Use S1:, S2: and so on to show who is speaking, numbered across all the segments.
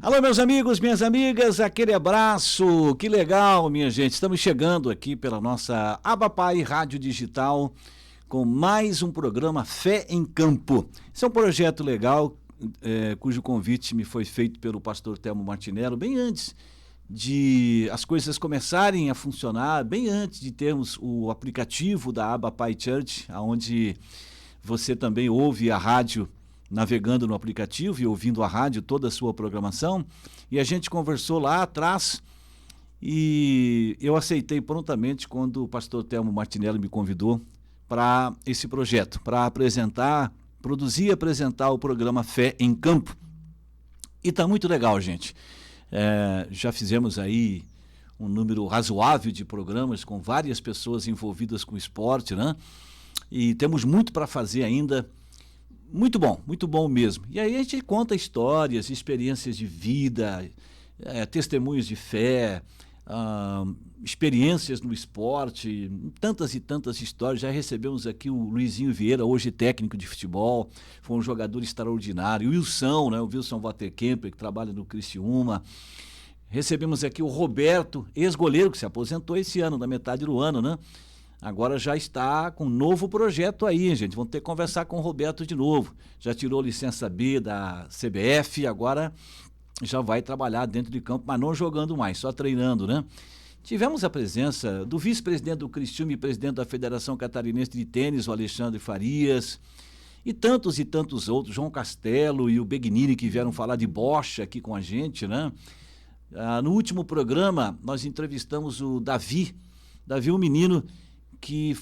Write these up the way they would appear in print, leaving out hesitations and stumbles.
S1: Alô, meus amigos, minhas amigas, aquele abraço, que legal, minha gente. Estamos chegando aqui pela nossa Abapai Rádio Digital com mais um programa Fé em Campo. Esse é um projeto legal, cujo convite me foi feito pelo pastor Telmo Martinello, bem antes de as coisas começarem a funcionar, bem antes de termos o aplicativo da Abapai Church, onde você também ouve a rádio navegando no aplicativo e ouvindo a rádio, toda a sua programação, e a gente conversou lá atrás e eu aceitei prontamente quando o pastor Telmo Martinello me convidou para esse projeto, para apresentar, produzir e apresentar o programa Fé em Campo. E está muito legal, gente. Já fizemos aí um número razoável de programas com várias pessoas envolvidas com o esporte, né? E temos muito para fazer ainda. Muito bom mesmo. E aí a gente conta histórias, experiências de vida, testemunhos de fé, experiências no esporte, tantas e tantas histórias. Já recebemos aqui o Luizinho Vieira, hoje técnico de futebol, foi um jogador extraordinário. O Wilson, né? O Wilson Waterkemper, que trabalha no Criciúma. Recebemos aqui o Roberto, ex-goleiro, que se aposentou esse ano, na metade do ano, né? Agora já está com um novo projeto aí, gente. Vamos ter que conversar com o Roberto de novo. Já tirou licença B da CBF, agora já vai trabalhar dentro de campo, mas não jogando mais, só treinando, né? Tivemos a presença do vice-presidente do Criciúma e presidente da Federação Catarinense de Tênis, o Alexandre Farias, e tantos outros, João Castelo e o Begnini, que vieram falar de bocha aqui com a gente, né? No último programa, nós entrevistamos o Davi, um menino que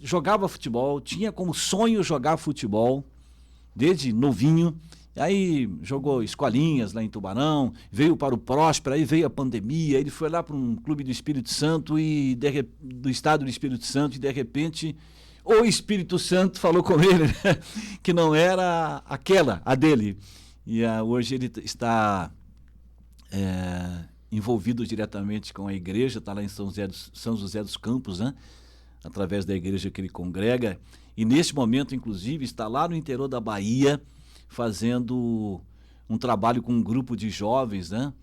S1: jogava futebol, tinha como sonho jogar futebol desde novinho, aí jogou escolinhas lá em Tubarão, veio para o Próspera, aí veio a pandemia, ele foi lá para um clube do Espírito Santo do estado do Espírito Santo, e de repente o Espírito Santo falou com ele, né? Que não era a dele, e hoje ele está envolvido diretamente com a igreja, está lá em São José dos Campos, né? Através da igreja que ele congrega, e neste momento, inclusive, está lá no interior da Bahia, fazendo um trabalho com um grupo de jovens, né?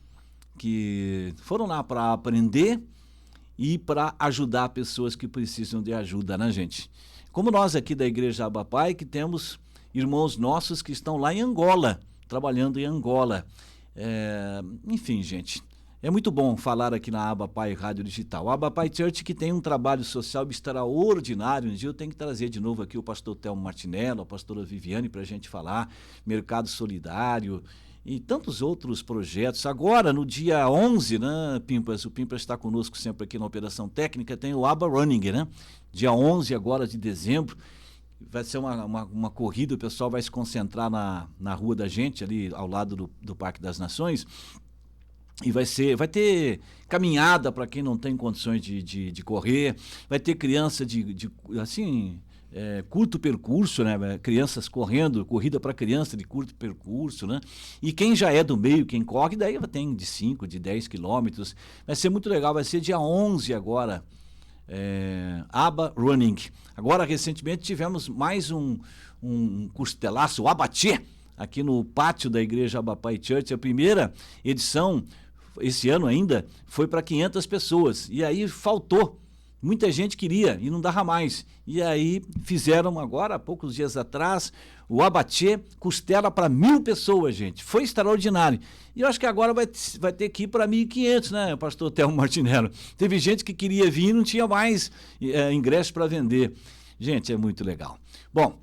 S1: Que foram lá para aprender e para ajudar pessoas que precisam de ajuda, né, gente? Como nós aqui da Igreja Abapai, que temos irmãos nossos que estão lá em Angola, trabalhando em Angola. Enfim, gente, é muito bom falar aqui na Abapai Rádio Digital. A Abapai Church, que tem um trabalho social extraordinário. Um dia eu tenho que trazer de novo aqui o pastor Telmo Martinello, a pastora Viviane, para a gente falar, Mercado Solidário e tantos outros projetos. Agora, no dia 11, né, Pimpas? O Pimpas está conosco sempre aqui na Operação Técnica, tem o Aba Running, né? Dia 11 agora de dezembro. Vai ser uma corrida, o pessoal vai se concentrar na rua da gente, ali ao lado do Parque das Nações. E vai ter caminhada para quem não tem condições de correr, vai ter criança curto percurso, né? Crianças correndo, corrida para criança de curto percurso, né? E quem já é do meio, quem corre, daí tem de 5, de 10 quilômetros. Vai ser muito legal, vai ser dia 11 agora, Aba Running. Agora, recentemente, tivemos mais um costelaço, o Abatê, aqui no pátio da Igreja Abapai Church. A primeira edição, esse ano ainda, foi para 500 pessoas. E aí faltou. Muita gente queria e não dava mais. E aí fizeram agora, há poucos dias atrás, o Abatê, costela para 1.000 pessoas, gente. Foi extraordinário. E eu acho que agora vai ter que ir para 1.500, né, pastor Telmo Martinello? Teve gente que queria vir e não tinha mais ingresso para vender. Gente, é muito legal. Bom,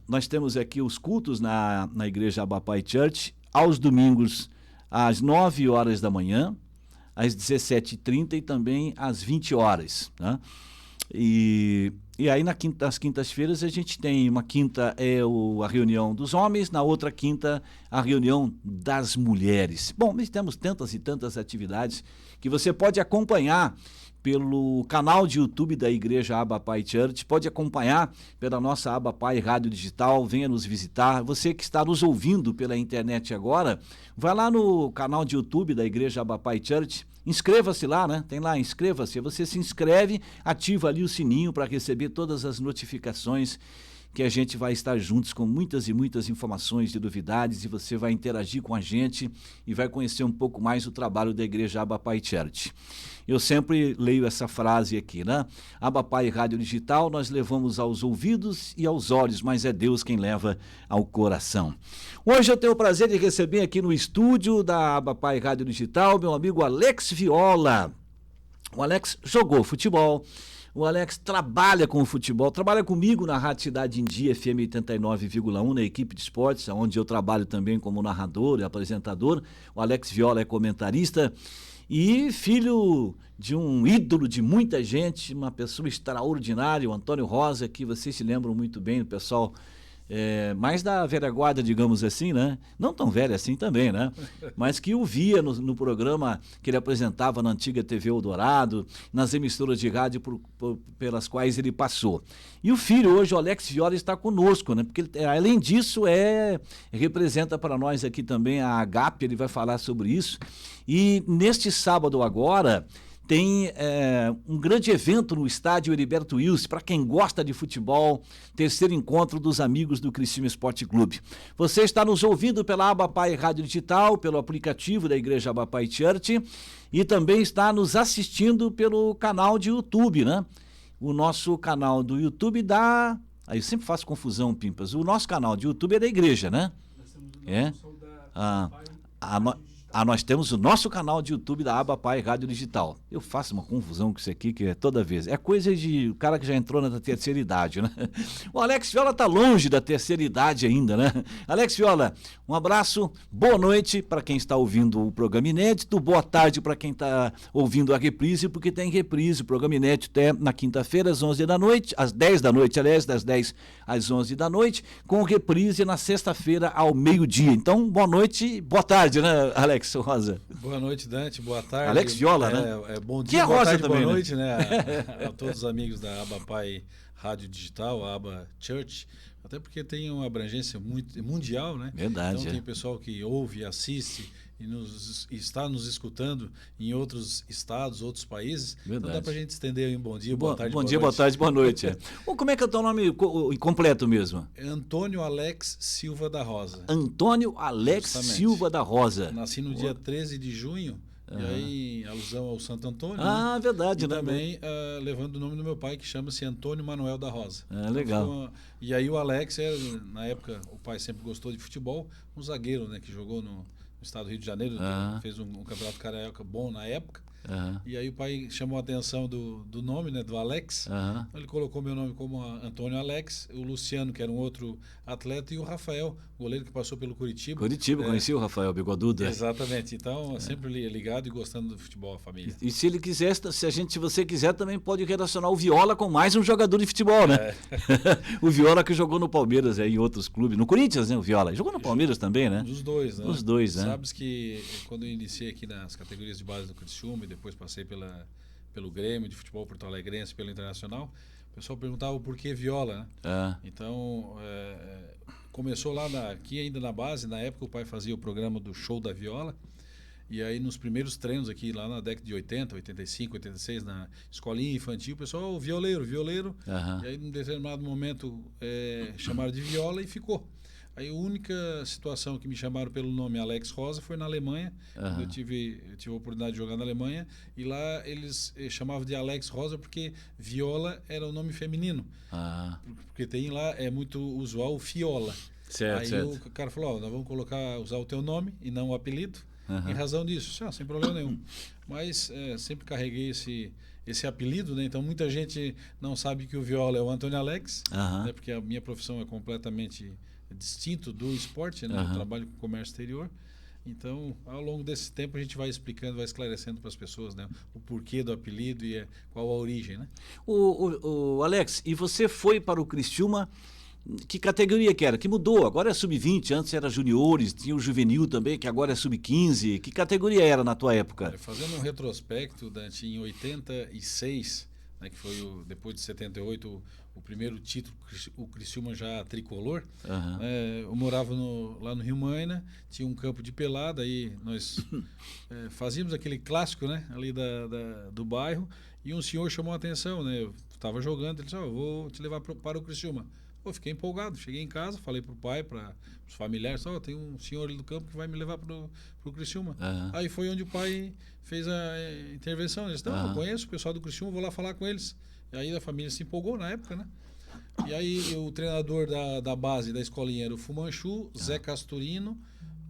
S1: nós temos aqui os cultos na Igreja Abapai Church, aos domingos, às 9 horas da manhã, às 17h30 e também às 20 horas. Né? E aí, nas quintas-feiras, a gente tem uma quinta a reunião dos homens, na outra quinta, a reunião das mulheres. Bom, nós temos tantas e tantas atividades que você pode acompanhar pelo canal de YouTube da Igreja Abapai Church, pode acompanhar pela nossa Abapai Rádio Digital, venha nos visitar. Você que está nos ouvindo pela internet agora, vai lá no canal de YouTube da Igreja Abapai Church, inscreva-se lá, né? Tem lá, inscreva-se. Você se inscreve, ativa ali o sininho para receber todas as notificações que a gente vai estar juntos com muitas e muitas informações e novidades, e você vai interagir com a gente e vai conhecer um pouco mais o trabalho da Igreja Abba Pai Church. Eu sempre leio essa frase aqui, né? Abba Pai Rádio Digital, nós levamos aos ouvidos e aos olhos, mas é Deus quem leva ao coração. Hoje eu tenho o prazer de receber aqui no estúdio da Abba Pai Rádio Digital meu amigo Alex Viola. O Alex jogou futebol, o Alex trabalha com o futebol, trabalha comigo na Rádio Cidade em Dia, FM 89,1, na equipe de esportes, onde eu trabalho também como narrador e apresentador. O Alex Viola é comentarista e filho de um ídolo de muita gente, uma pessoa extraordinária, o Antônio Rosa, que vocês se lembram muito bem, o pessoal mais da velha guarda, digamos assim, né? Não tão velha assim também, né? Mas que o via no programa que ele apresentava na antiga TV Eldorado, nas emissoras de rádio pelas quais ele passou. E o filho hoje, o Alex Viola, está conosco, né? Porque além disso representa para nós aqui também a Agape, ele vai falar sobre isso. E neste sábado agora tem um grande evento no estádio Heriberto Wilson, para quem gosta de futebol, terceiro encontro dos amigos do Criciúma Esporte Clube. Você está nos ouvindo pela Abba Pai Rádio Digital, pelo aplicativo da Igreja Abba Pai Church, e também está nos assistindo pelo canal de YouTube, né? O nosso canal do YouTube Aí eu sempre faço confusão, Pimpas. O nosso canal de YouTube é da igreja, né? Nós temos o nosso canal de YouTube da Abba Pai Rádio Digital. Eu faço uma confusão com isso aqui, que é toda vez. É coisa de o cara que já entrou na terceira idade, né? O Alex Viola está longe da terceira idade ainda, né? Alex Viola, um abraço, boa noite para quem está ouvindo o programa inédito, boa tarde para quem está ouvindo a reprise, porque tem reprise, o programa inédito é na quinta-feira, às 11 da noite, às 10 da noite, aliás, das 10 às 11 da noite, com reprise na sexta-feira ao meio-dia. Então, boa noite, boa tarde, né, Alex Rosa?
S2: Boa noite, Dante, boa tarde.
S1: Alex Viola, né?
S2: Bom dia,
S1: que é
S2: boa
S1: Rosa
S2: tarde,
S1: também,
S2: boa noite, né? A todos os amigos da Abba Pai Rádio Digital, a Abba Church, até porque tem uma abrangência muito mundial, né?
S1: Verdade.
S2: Então tem pessoal que ouve, assiste e está nos escutando em outros estados, outros países.
S1: Verdade.
S2: Então dá pra gente estender um bom dia, boa tarde,
S1: boa noite. Boa tarde, boa noite. Como é que é o teu nome completo mesmo?
S2: Antônio Alex Silva da Rosa.
S1: Antônio Alex Silva da Rosa.
S2: Nasci no dia 13 de junho. E aí, em alusão ao Santo Antônio.
S1: Verdade,
S2: e
S1: né?
S2: também levando o nome do meu pai, que chama-se Antônio Manuel da Rosa.
S1: Legal.
S2: Então, e aí o Alex, na época, o pai sempre gostou de futebol, um zagueiro, né, que jogou no estado do Rio de Janeiro, fez um campeonato carioca bom na época. E aí o pai chamou a atenção do nome, né, do Alex. Ele colocou meu nome como Antônio Alex, o Luciano, que era um outro atleta, e o Rafael, goleiro que passou pelo Curitiba.
S1: Conheci o Rafael Bigoduda.
S2: Exatamente. Então, sempre ligado e gostando do futebol, a família.
S1: E se ele quiser, se você quiser, também pode relacionar o Viola com mais um jogador de futebol, né? O Viola que jogou no Palmeiras, em outros clubes. No Corinthians, né, o Viola. Jogou no Palmeiras também, né?
S2: Dos dois, né?
S1: Dos dois, né?
S2: Sabes que quando eu iniciei aqui nas categorias de base do Criciúma, depois passei pelo Grêmio de futebol Porto Alegrense, pelo Internacional, o pessoal perguntava por que Viola, né? Então, começou lá aqui ainda na base, na época o pai fazia o programa do Show da Viola, e aí nos primeiros treinos aqui, lá na década de 80, 85, 86, na escolinha infantil, o pessoal, violeiro. E aí num determinado momento chamaram de Viola e ficou. Aí a única situação que me chamaram pelo nome Alex Rosa foi na Alemanha. Eu tive a oportunidade de jogar na Alemanha e lá eles chamavam de Alex Rosa porque Viola era o nome feminino. Porque tem lá, é muito usual o Fiola. Aí o cara falou, nós vamos usar o teu nome e não o apelido, em razão disso. Sem problema nenhum. Mas sempre carreguei esse apelido, né? Então muita gente não sabe que o Viola é o Antônio Alex, né? Porque a minha profissão é completamente distinto do esporte, né? Eu trabalho com comércio exterior. Então, ao longo desse tempo, a gente vai explicando, vai esclarecendo para as pessoas, né, o porquê do apelido e qual a origem, né?
S1: O Alex, e você foi para o Criciúma, que categoria que era? Que mudou, agora é sub-20, antes era juniores, tinha o juvenil também, que agora é sub-15. Que categoria era na tua época?
S2: Fazendo um retrospecto, Dante, em 86, né, que foi depois de 78 o primeiro título, o Criciúma já tricolor. Eu morava lá no Rio Maina, tinha um campo de pelada, aí nós fazíamos aquele clássico, né, ali do bairro, e um senhor chamou a atenção, né, eu estava jogando, ele disse, eu vou te levar para o Criciúma. Pô, fiquei empolgado. Cheguei em casa, falei pro pai, para os familiares, tem um senhor ali do campo que vai me levar pro Criciúma. Aí foi onde o pai fez a intervenção. Ele disse, não, eu conheço o pessoal do Criciúma, vou lá falar com eles. E aí a família se empolgou na época, né? E aí o treinador da base, da escolinha, era o Fumanchu, Zé Castorino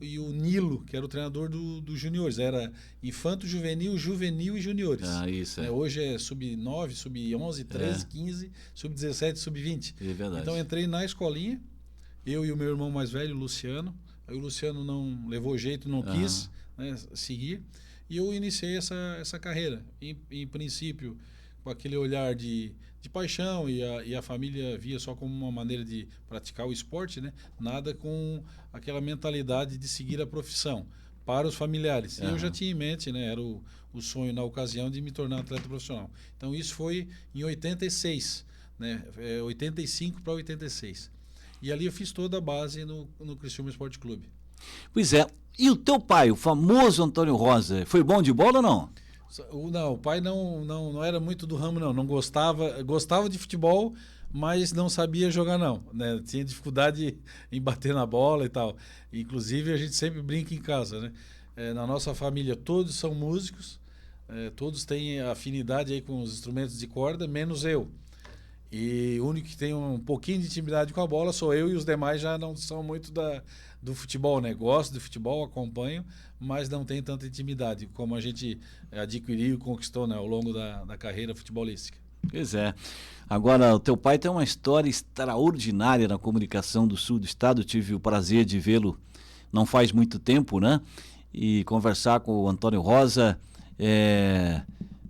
S2: e o Nilo, que era o treinador dos juniores. Era infanto, juvenil, juvenil e juniores.
S1: Isso
S2: hoje é sub-9, sub-11, 13, 15, sub-17, sub-20.
S1: É verdade.
S2: Então entrei na escolinha, eu e o meu irmão mais velho, o Luciano. Aí o Luciano não levou jeito, não quis, né, seguir. E eu iniciei essa carreira. Em princípio, com aquele olhar de paixão, e a família via só como uma maneira de praticar o esporte, né? Nada com aquela mentalidade de seguir a profissão para os familiares. E eu já tinha em mente, né? Era o sonho na ocasião de me tornar atleta profissional. Então isso foi em 86, né? 85 para 86. E ali eu fiz toda a base no Criciúma Esporte Clube.
S1: Pois é. E o teu pai, o famoso Antônio Rosa, foi bom de bola ou não?
S2: Não, o pai não era muito do ramo, não gostava de futebol, mas não sabia jogar, não, né? Tinha dificuldade em bater na bola e tal. Inclusive a gente sempre brinca em casa, né? Na nossa família todos são músicos, todos têm afinidade aí com os instrumentos de corda, menos eu. E o único que tem um pouquinho de intimidade com a bola sou eu, e os demais já não são muito do futebol, né? Gosto de futebol, acompanho, mas não tem tanta intimidade como a gente adquiriu e conquistou, né, ao longo da carreira futebolística.
S1: Pois é. Agora, o teu pai tem uma história extraordinária na comunicação do sul do estado. Eu tive o prazer de vê-lo não faz muito tempo, né? E conversar com o Antônio Rosa. É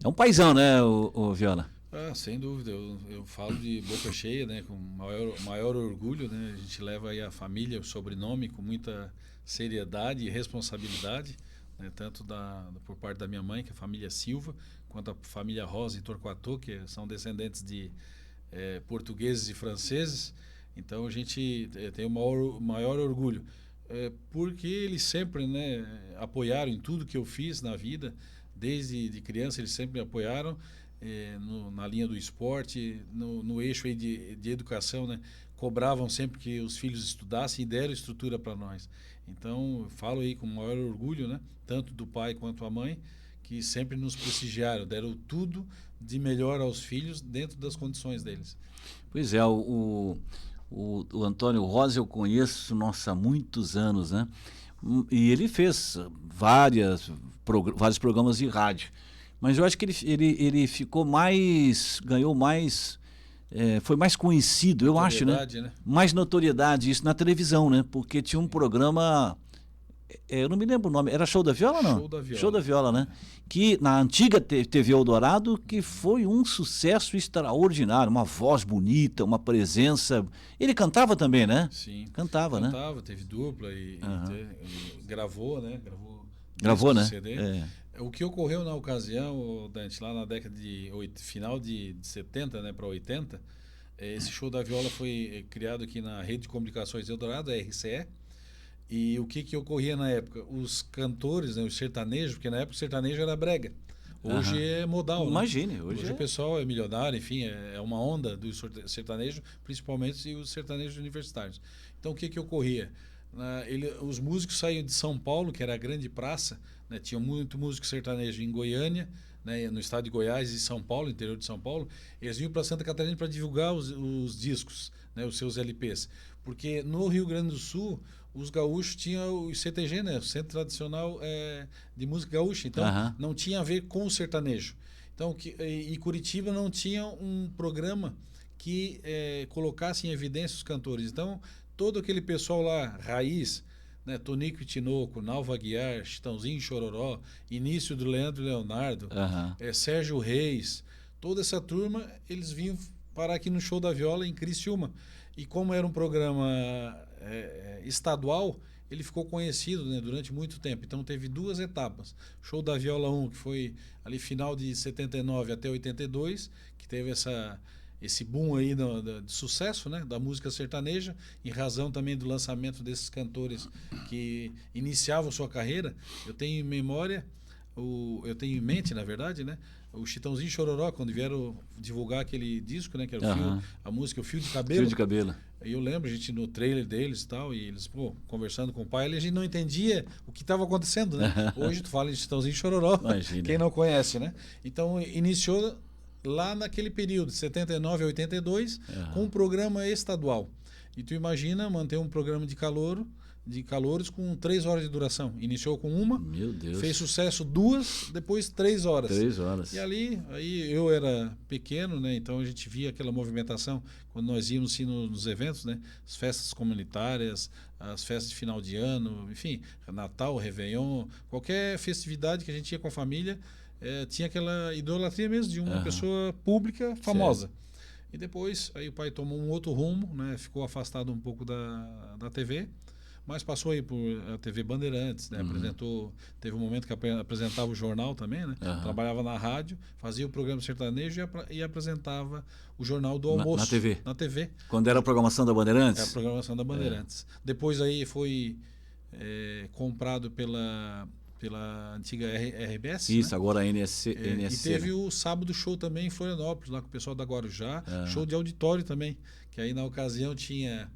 S1: um paizão, né, o Viola?
S2: Sem dúvida, eu falo de boca cheia, né, com maior orgulho, né, a gente leva aí a família, o sobrenome com muita seriedade e responsabilidade, né, tanto por parte da minha mãe, que é a família Silva, quanto a família Rosa e Torquato, que são descendentes de portugueses e franceses. Então a gente tem o maior orgulho, porque eles sempre, né, apoiaram em tudo que eu fiz na vida, desde de criança eles sempre me apoiaram. Na linha do esporte, no eixo aí de educação, né? Cobravam sempre que os filhos estudassem e deram estrutura para nós. Então, eu falo aí com o maior orgulho, né? Tanto do pai quanto a mãe, que sempre nos prestigiaram, deram tudo de melhor aos filhos dentro das condições deles.
S1: Pois é, o Antônio Rosa eu conheço, nossa, há muitos anos, né? E ele fez vários programas de rádio. Mas eu acho que ele ficou ganhou mais, foi mais conhecido, eu acho, né? Mais notoriedade, isso na televisão, né? Porque tinha um programa, eu não me lembro o nome, era Show da Viola ou não?
S2: Show da Viola.
S1: Show da Viola, né? Que na antiga TV Eldorado, que foi um sucesso extraordinário, uma voz bonita, uma presença. Ele cantava também, né?
S2: Sim.
S1: Cantava, né?
S2: Teve dupla e gravou, né?
S1: Gravou, né?
S2: CD. O que ocorreu na ocasião, Dante, lá na década final de 70, né, para 80, esse Show da Viola foi criado aqui na Rede de Comunicações Eldorado, a RCE. E o que ocorria na época? Os cantores, né, os sertanejos, porque na época o sertanejo era brega. Hoje é modal.
S1: Imagine,
S2: né? Hoje o pessoal é milionário, enfim, é uma onda do sertanejo, principalmente os sertanejos universitários. Então o que ocorria? Os músicos saíam de São Paulo, que era a grande praça, né? Tinha muito músico sertanejo em Goiânia, né? No estado de Goiás e São Paulo, interior de São Paulo. Eles vinham para Santa Catarina para divulgar os discos, né? Os seus LPs. Porque no Rio Grande do Sul, os gaúchos tinham o CTG, né? O Centro Tradicional de Música Gaúcha. Então, não tinha a ver com o sertanejo. Então, e Curitiba não tinha um programa que colocasse em evidência os cantores. Então, todo aquele pessoal lá, raiz, né, Tonico e Tinoco, Nalva Aguiar, Chitãozinho e Chororó, início do Leandro e Leonardo, Sérgio Reis, toda essa turma, eles vinham parar aqui no Show da Viola em Criciúma. E como era um programa estadual, ele ficou conhecido, né, durante muito tempo. Então teve 2 etapas. Show da Viola 1, que foi ali final de 79 até 82, que teve esse boom aí de sucesso, né, da música sertaneja, em razão também do lançamento desses cantores que iniciavam sua carreira. Eu tenho em memória, eu tenho em mente, na verdade, né, o Chitãozinho e Chororó, quando vieram divulgar aquele disco, né, que era a música O Fio de Cabelo.
S1: Fio de Cabelo.
S2: Eu lembro, a gente no trailer deles e tal, e eles, conversando com o pai, a gente não entendia o que estava acontecendo, né? Hoje tu fala de Chitãozinho e Chororó,
S1: Imagina.
S2: Quem não conhece, né? Então, iniciou lá naquele período, de 79 a 82, com um programa estadual. E tu imagina manter um programa de calouros com 3 horas de duração. Iniciou com uma,
S1: Meu Deus.
S2: Fez sucesso 2, depois 3 horas.
S1: 3 horas.
S2: E aí eu era pequeno, né? Então a gente via aquela movimentação quando nós íamos assim, nos eventos, né? As festas comunitárias, as festas de final de ano, enfim, Natal, Réveillon, qualquer festividade que a gente ia com a família, tinha aquela idolatria mesmo de uma pessoa pública famosa. Certo. E depois aí o pai tomou um outro rumo, né? Ficou afastado um pouco da TV. Mas passou aí por a TV Bandeirantes, né? Teve um momento que apresentava o jornal também, né? Trabalhava na rádio, fazia o programa sertanejo e apresentava o jornal do almoço.
S1: Na TV?
S2: TV.
S1: Quando era a programação da Bandeirantes?
S2: É a programação da Bandeirantes. Depois aí foi comprado pela antiga RBS.
S1: Isso,
S2: né?
S1: agora a NSC.
S2: E teve o Sábado Show também em Florianópolis, lá com o pessoal da Guarujá. Show de auditório também, que aí na ocasião tinha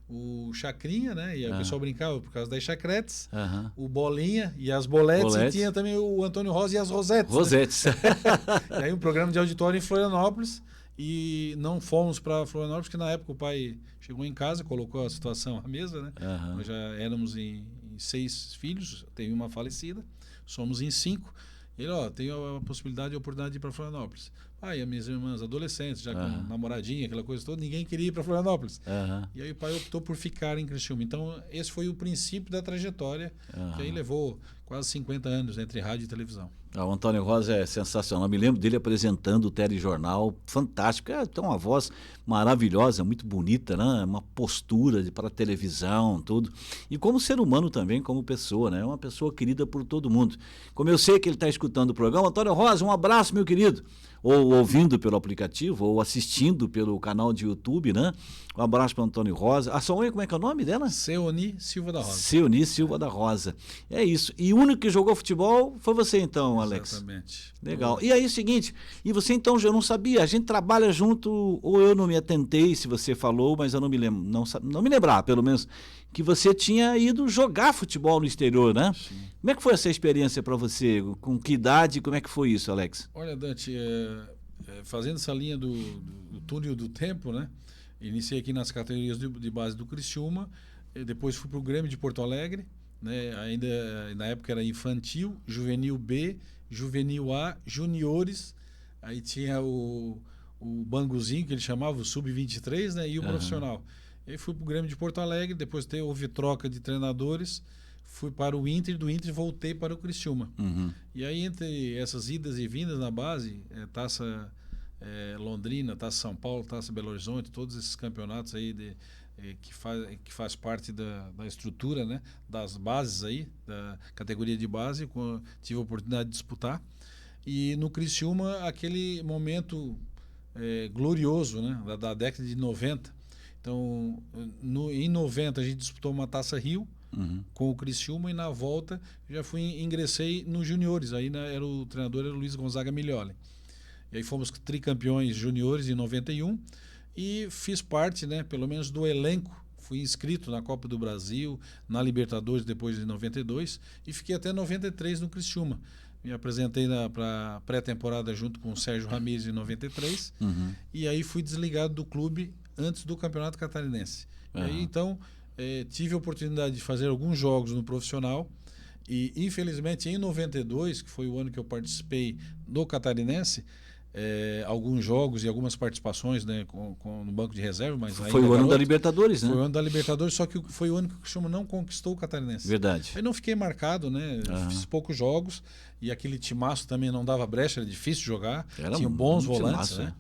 S2: o Chacrinha, né? E aí o pessoal brincava por causa das chacretes, o Bolinha e as boletes, e tinha também o Antônio Rosa e as Rosettes.
S1: Né?
S2: E aí um programa de auditório em Florianópolis, e não fomos para Florianópolis, porque na época o pai chegou em casa, colocou a situação à mesa, né? Nós já éramos em 6 filhos, teve uma falecida, somos em 5. Ele, tem a possibilidade e a oportunidade de ir para Florianópolis. E as minhas irmãs adolescentes, já com namoradinha, aquela coisa toda, ninguém queria ir para Florianópolis. E aí o pai optou por ficar em Criciúma. Então, esse foi o princípio da trajetória, que aí levou quase 50 anos entre rádio e televisão.
S1: O Antônio Rosa é sensacional. Eu me lembro dele apresentando o telejornal, fantástico. Tem uma voz maravilhosa, muito bonita, né? Uma postura para televisão, tudo. E como ser humano também, como pessoa, né? Uma pessoa querida por todo mundo. Como eu sei que ele está escutando o programa, Antônio Rosa, um abraço, meu querido. Ou ouvindo pelo aplicativo, ou assistindo pelo canal de YouTube, né? Um abraço para o Antônio Rosa. A sua mãe, como é que é o nome dela?
S2: Seoni Silva da Rosa.
S1: Seoni Silva da Rosa. É isso. E o único que jogou futebol foi você então, Alex?
S2: Exatamente.
S1: Legal. E aí é o seguinte, e você então, eu não sabia, a gente trabalha junto, ou eu não me atentei se você falou, mas eu não me lembro, não me lembrar, pelo menos, que você tinha ido jogar futebol no exterior, né?
S2: Sim.
S1: Como é que foi essa experiência para você? Com que idade? Como é que foi isso, Alex?
S2: Olha, Dante, fazendo essa linha do túnel do tempo, né? Iniciei aqui nas categorias de base do Criciúma, depois fui para o Grêmio de Porto Alegre, né? Ainda na época era infantil, juvenil B, juvenil A, juniores, aí tinha o banguzinho que ele chamava, o sub-23, né? E o profissional. E aí fui para o Grêmio de Porto Alegre, depois houve troca de treinadores, fui para o Inter, do Inter voltei para o Criciúma. E aí entre essas idas e vindas na base, Taça Londrina, Taça São Paulo, Taça Belo Horizonte, todos esses campeonatos aí que faz parte da estrutura, né, das bases aí, da categoria de base, tive a oportunidade de disputar. E no Criciúma, aquele momento glorioso, né, da década de 90. Então, em 90 a gente disputou uma Taça Rio com o Criciúma, e na volta ingressei nos juniores. Aí o treinador era o Luiz Gonzaga Miglioli. E aí fomos tricampeões juniores em 91 e fiz parte, né, pelo menos do elenco. Fui inscrito na Copa do Brasil, na Libertadores depois de 92 e fiquei até 93 no Criciúma. Me apresentei para pré-temporada junto com o Sérgio Ramírez em 93 e aí fui desligado do clube antes do Campeonato Catarinense. E aí, então, tive a oportunidade de fazer alguns jogos no profissional e, infelizmente, em 92, que foi o ano que eu participei do Catarinense, alguns jogos e algumas participações, né, no banco de reserva, mas
S1: foi o ano da Libertadores, né?
S2: Foi o ano da Libertadores, só que foi o ano que o Criciúma não conquistou o Catarinense.
S1: Verdade.
S2: Aí não fiquei marcado, né? Fiz poucos jogos e aquele timaço também não dava brecha, era difícil jogar, tinha bons volantes, timaço, né?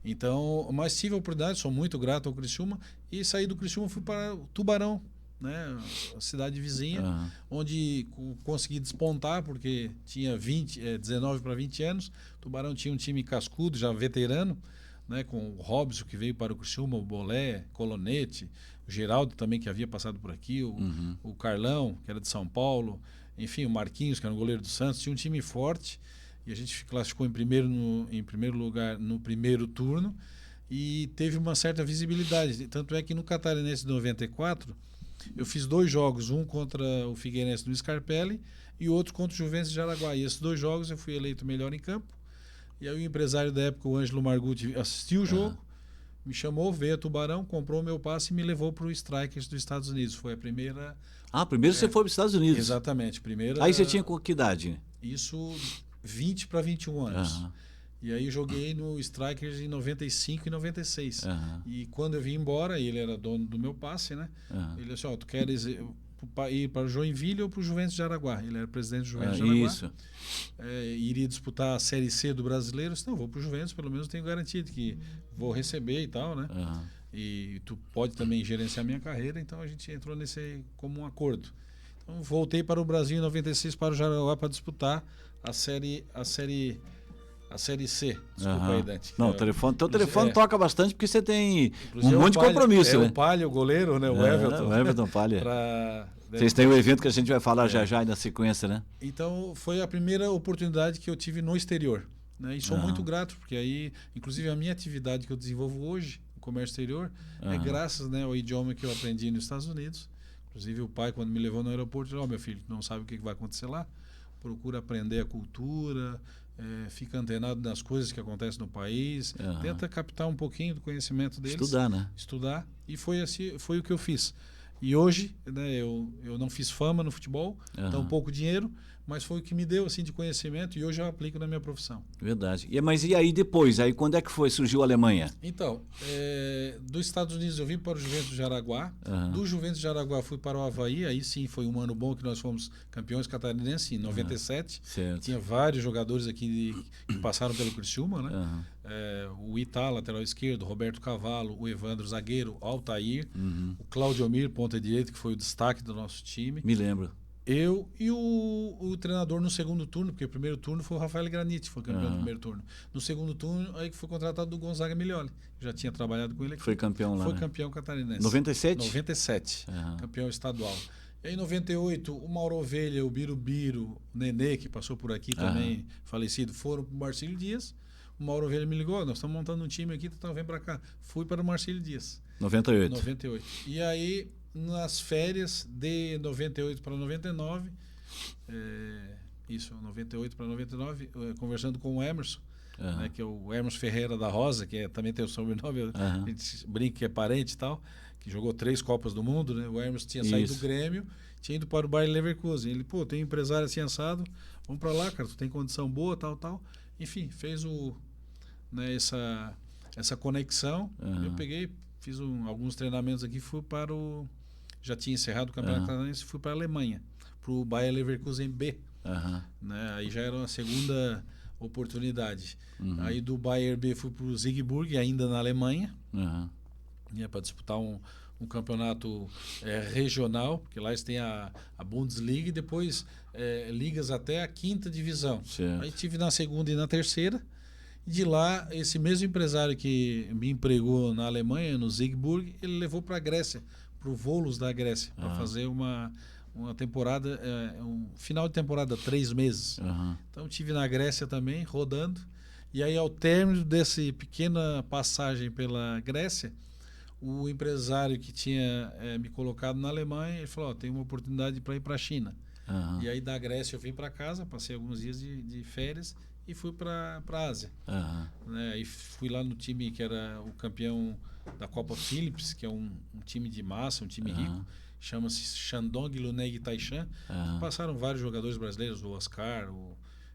S2: Então, mas tive a oportunidade, sou muito grato ao Criciúma, e saí do Criciúma, fui para o Tubarão, né, a cidade vizinha, onde consegui despontar, porque tinha 19 para 20 anos. Tubarão tinha um time cascudo, já veterano, né, com o Robson, que veio para o Criciúma, o Bolé, Colonete, o Geraldo também, que havia passado por aqui, o Carlão, que era de São Paulo, enfim, o Marquinhos, que era o goleiro do Santos. Tinha um time forte, e a gente classificou em primeiro lugar no primeiro turno. e teve uma certa visibilidade. Tanto é que no Catarinense de 94, eu fiz 2 jogos, um contra o Figueirense no Scarpelli e outro contra o Juventus de Jaraguá. E esses 2 jogos eu fui eleito melhor em campo. E aí o empresário da época, o Ângelo Margutti, assistiu o jogo, me chamou, veio a Tubarão, comprou o meu passe e me levou para o Strikers dos Estados Unidos. Foi a primeira...
S1: primeiro você foi para os Estados Unidos.
S2: Exatamente.
S1: Aí você tinha com que idade?
S2: Isso, 20 para 21 anos. E aí joguei no Strikers em 95 e 96. E quando eu vim embora, ele era dono do meu passe, né? Ele disse, tu queres ir para o Joinville ou para o Juventus de Araguá? Ele era presidente do Juventus de Araguá.
S1: Isso.
S2: Iria disputar a Série C do Brasileiro. Eu disse, não, vou para o Juventus, pelo menos tenho garantido que vou receber e tal, né? E tu pode também gerenciar minha carreira, então a gente entrou nesse como um acordo. Então voltei para o Brasil em 96 para o Jaraguá para disputar a série C. Desculpa aí, Dante.
S1: Não, teu telefone toca bastante porque você tem um monte de compromisso, né?
S2: O Palha, o goleiro, né? O Everton.
S1: O Everton Palha. Vocês têm um evento que a gente vai falar já na sequência, né?
S2: Então, foi a primeira oportunidade que eu tive no exterior. Né? E sou muito grato, porque aí, inclusive, a minha atividade que eu desenvolvo hoje, o comércio exterior, é graças, né, ao idioma que eu aprendi nos Estados Unidos. Inclusive, o pai, quando me levou no aeroporto, disse, meu filho, não sabe o que vai acontecer lá? Procura aprender a cultura, fica antenado nas coisas que acontecem no país, tenta captar um pouquinho do conhecimento deles.
S1: Estudar, né?
S2: Estudar. E foi o que eu fiz. E hoje, né, eu não fiz fama no futebol, tão pouco dinheiro, mas foi o que me deu assim de conhecimento e hoje eu aplico na minha profissão.
S1: Verdade. Mas e aí depois? Aí quando é que surgiu a Alemanha?
S2: Então, dos Estados Unidos eu vim para o Juventus de Jaraguá. Do Juventus de Jaraguá fui para o Avaí. Aí sim foi um ano bom que nós fomos campeões catarinenses em 97.
S1: Certo.
S2: Tinha vários jogadores aqui que passaram pelo Criciúma, né? O Itá, lateral esquerdo, Roberto Cavalo, o Evandro, zagueiro, Altair, o Claudio Mir, ponta direita, que foi o destaque do nosso time.
S1: Me lembro.
S2: Eu e o treinador no segundo turno, porque o primeiro turno foi o Rafael Granite, foi campeão do primeiro turno. No segundo turno, aí que foi contratado o Gonzaga Miglioli. Já tinha trabalhado com ele aqui.
S1: Foi campeão lá,
S2: Foi
S1: né?
S2: Campeão catarinense.
S1: 97?
S2: 97, campeão estadual. E aí, em 98, o Mauro Ovelha, o Birubiru, o Nenê, que passou por aqui também, falecido, foram para o Marcílio Dias. O Mauro Ovelha me ligou, nós estamos montando um time aqui, então vem para cá. Fui para o Marcílio Dias.
S1: 98.
S2: E aí, nas férias de 98 para 99, 98 para 99, conversando com o Emerson, né, que é o Emerson Ferreira da Rosa, que também tem o sobrenome, a gente brinca que é parente e tal, que jogou 3 Copas do Mundo, né? O Emerson tinha saído do Grêmio, tinha ido para o Bayer Leverkusen. Ele, tem um empresário assim assado, vamos para lá, cara, tu tem condição boa, tal. Enfim, fez essa conexão. Eu peguei, fiz alguns treinamentos aqui, fui para o... Já tinha encerrado o Campeonato Catarinense, fui para a Alemanha, para o Bayer Leverkusen B. Né? Aí já era uma segunda oportunidade. Aí do Bayer B fui para o Siegburg, ainda na Alemanha, para disputar um campeonato regional, porque lá eles têm a Bundesliga e depois ligas até a 5ª divisão.
S1: Certo.
S2: Aí tive na 2ª e na 3ª. E de lá, esse mesmo empresário que me empregou na Alemanha, no Siegburg, ele levou para a Grécia, para o Volos da Grécia, para fazer uma temporada, um final de temporada, 3 meses. Então tive na Grécia também, rodando. E aí, ao término dessa pequena passagem pela Grécia, o empresário que tinha me colocado na Alemanha, ele falou, tem uma oportunidade para ir para a China. E aí da Grécia eu vim para casa, passei alguns dias de férias e fui para a Ásia. Né? E fui lá no time que era o campeão da Copa Philips, que é um time de massa, um time rico, chama-se Shandong Luneng Taishan. Passaram vários jogadores brasileiros, o Oscar,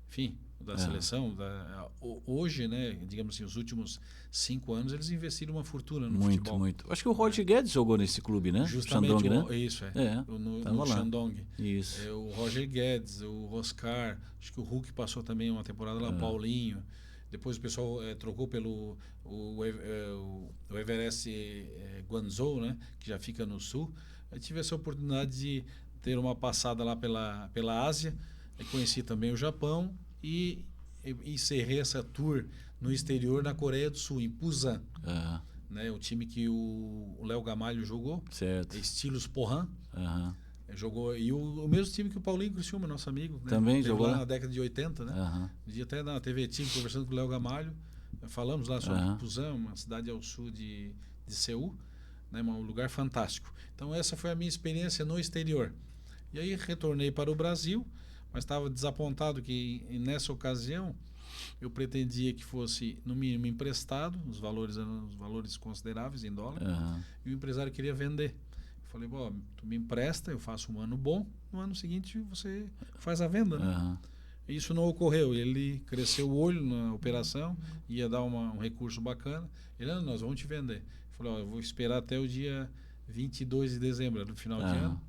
S2: enfim, da seleção. Hoje, né, digamos assim, os últimos 5 anos, eles investiram uma fortuna no futebol. Muito.
S1: Acho que o Roger Guedes jogou nesse clube, né?
S2: Justamente,
S1: Shandong, né?
S2: Isso, no Shandong.
S1: Isso.
S2: O Roger Guedes, o Oscar, acho que o Hulk passou também uma temporada lá, Paulinho. Depois o pessoal trocou pelo o Everest Guangzhou, né, que já fica no sul. Eu tive essa oportunidade de ter uma passada lá pela Ásia. Eu conheci também o Japão e encerrei essa tour no exterior, na Coreia do Sul, em Busan. Né, o time que o Léo Gamalho jogou,
S1: certo.
S2: Estilos Porran. Jogou, e o mesmo time que o Paulinho Criciúma, nosso amigo. Né?
S1: Também jogou
S2: lá na década de 80, né? Um dia até na TV Team, conversando com o Léo Gamalho, falamos lá sobre Busan, uma cidade ao sul de Seul, né, um lugar fantástico. Então essa foi a minha experiência no exterior. E aí retornei para o Brasil, mas estava desapontado que nessa ocasião eu pretendia que fosse no mínimo emprestado, os valores eram os valores consideráveis em dólar, e o empresário queria vender. Eu falei, bom, tu me empresta, eu faço um ano bom, no ano seguinte você faz a venda, né? Isso não ocorreu, ele cresceu o olho na operação, ia dar um recurso bacana, ele, nós vamos te vender. Eu falei, eu vou esperar até o dia 22 de dezembro, no final de ano.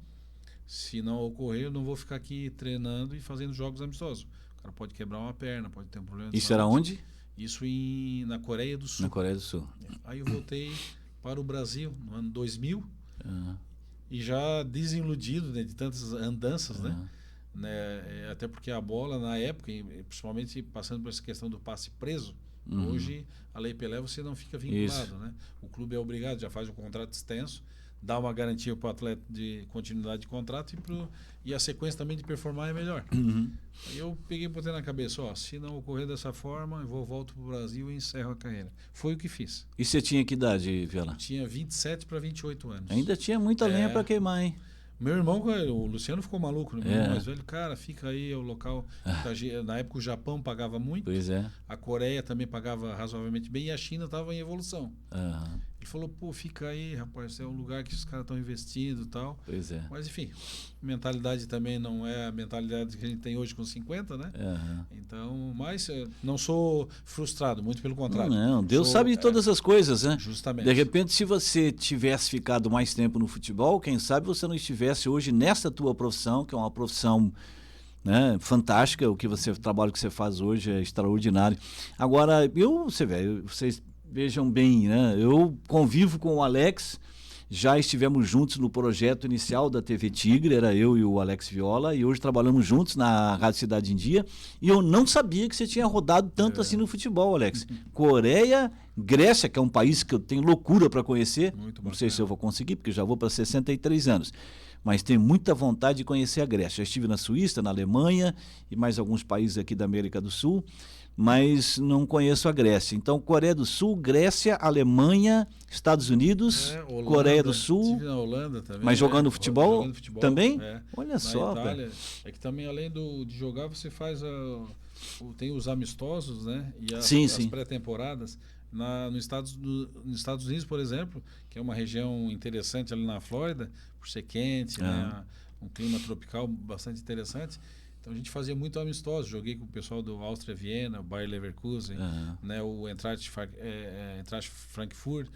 S2: Se não ocorrer, eu não vou ficar aqui treinando e fazendo jogos amistosos. O cara pode quebrar uma perna, pode ter um problema de
S1: Isso
S2: saúde.
S1: era onde?
S2: Isso na Coreia do Sul.
S1: Na Coreia do Sul.
S2: Aí eu voltei para o Brasil no ano 2000 e já desiludido, né, de tantas andanças, né? Até porque a bola na época, principalmente passando por essa questão do passe preso, hoje a Lei Pelé você não fica vinculado, né? O clube é obrigado, já faz um contrato extenso, dá uma garantia para o atleta de continuidade de contrato e a sequência também de performar é melhor. Aí eu peguei e botei na cabeça, se não ocorrer dessa forma, eu volto para o Brasil e encerro a carreira. Foi o que fiz.
S1: E você tinha que idade, Viola?
S2: Eu tinha 27 para 28 anos.
S1: Ainda tinha muita lenha para queimar, hein?
S2: Meu irmão, o Luciano, ficou maluco, né? Meu irmão mais velho, cara, fica aí, é o local. Na época o Japão pagava muito, a Coreia também pagava razoavelmente bem e a China estava em evolução. Ele falou, pô, fica aí, rapaz, é um lugar que os caras estão investindo e tal. Mas enfim, mentalidade também não é a mentalidade que a gente tem hoje com 50, né? Então, mas não sou frustrado, muito pelo contrário.
S1: Não, Deus sabe de todas as coisas, né?
S2: Justamente.
S1: De repente, se você tivesse ficado mais tempo no futebol, quem sabe você não estivesse hoje nessa tua profissão, que é uma profissão, né, fantástica. O trabalho que você faz hoje é extraordinário. Agora, vocês vejam bem, né? Eu convivo com o Alex, já estivemos juntos no projeto inicial da TV Tigre, era eu e o Alex Viola, e hoje trabalhamos juntos na Rádio Cidade em Dia, e eu não sabia que você tinha rodado tanto assim no futebol, Alex. Coreia, Grécia, que é um país que eu tenho loucura para conhecer, não sei se eu vou conseguir, porque já vou para 63 anos, mas tenho muita vontade de conhecer a Grécia. Já estive na Suíça, na Alemanha e mais alguns países aqui da América do Sul, mas não conheço a Grécia. Então, Coreia do Sul, Grécia, Alemanha, Estados Unidos,
S2: Holanda,
S1: Coreia do Sul.
S2: Estive na Holanda também.
S1: Mas jogando futebol?
S2: Jogando futebol
S1: também?
S2: Olha
S1: na
S2: só. Itália, é que também, além de jogar, você faz tem os amistosos, né? E as pré-temporadas. Nos Estados Unidos, por exemplo, que é uma região interessante ali na Flórida, por ser quente, né? Um clima tropical bastante interessante. Então a gente fazia muito amistoso, joguei com o pessoal do Áustria Viena, o Bayer Leverkusen, né, o Eintracht Frankfurt.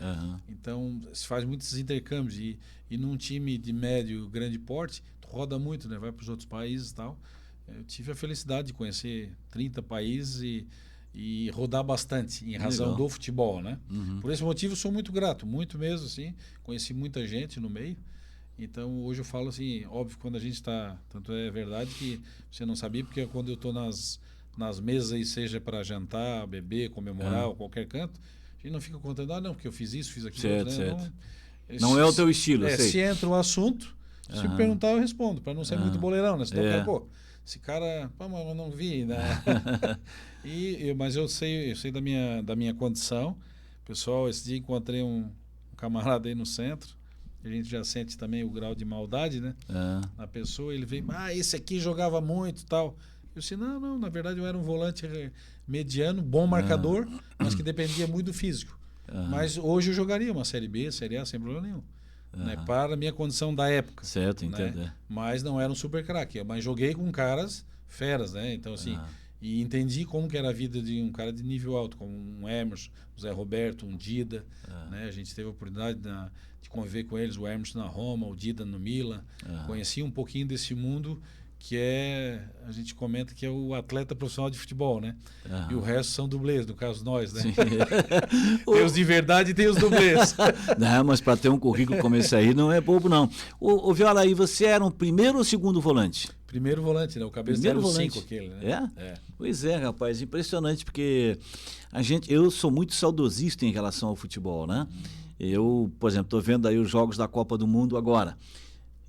S2: Então se faz muitos intercâmbios e num time de médio, grande porte, tu roda muito, né, vai para os outros países e tal. Eu tive a felicidade de conhecer 30 países e rodar bastante em razão do futebol, né? Por esse motivo sou muito grato, muito mesmo, assim, conheci muita gente no meio. Então, hoje eu falo assim, óbvio, quando a gente está... Tanto é verdade que você não sabia, porque quando eu estou nas mesas aí, seja para jantar, beber, comemorar, ou qualquer canto, a gente não fica contando, não, porque eu fiz isso, fiz aquilo.
S1: Certo. Não é o teu estilo, eu sei.
S2: Se entra o assunto, se me perguntar, eu respondo, para não ser muito boleirão, né? Senão, pô, esse cara... Pô, mas eu não vi, né? Mas eu sei da minha condição. Pessoal, esse dia encontrei um camarada aí no centro. A gente já sente também o grau de maldade, né? Na pessoa, ele vem, esse aqui jogava muito e tal. Eu disse, não, na verdade eu era um volante mediano, bom marcador, mas que dependia muito do físico. Mas hoje eu jogaria uma Série B, Série A, sem problema nenhum. Né? Para a minha condição da época.
S1: Certo, entendo.
S2: Né? Mas não era um super craque. Mas joguei com caras feras, né? Então, assim, e entendi como que era a vida de um cara de nível alto, como um Emerson, um Zé Roberto, um Dida. Né? A gente teve a oportunidade de conviver com eles, o Emerson na Roma, o Dida no Milan. Conheci um pouquinho desse mundo que a gente comenta que é o atleta profissional de futebol, né? E o resto são dublês, no caso nós, né? Tem os de verdade e tem os dublês.
S1: Não, mas para ter um currículo como esse aí não é bobo, não. Ô Viola, aí você era um primeiro ou segundo volante?
S2: Primeiro volante, né? O cabeça
S1: primeiro
S2: era o
S1: volante.
S2: 5 aquele, né?
S1: Pois é, rapaz, impressionante, porque eu sou muito saudosista em relação ao futebol, né? Eu, por exemplo, estou vendo aí os jogos da Copa do Mundo agora.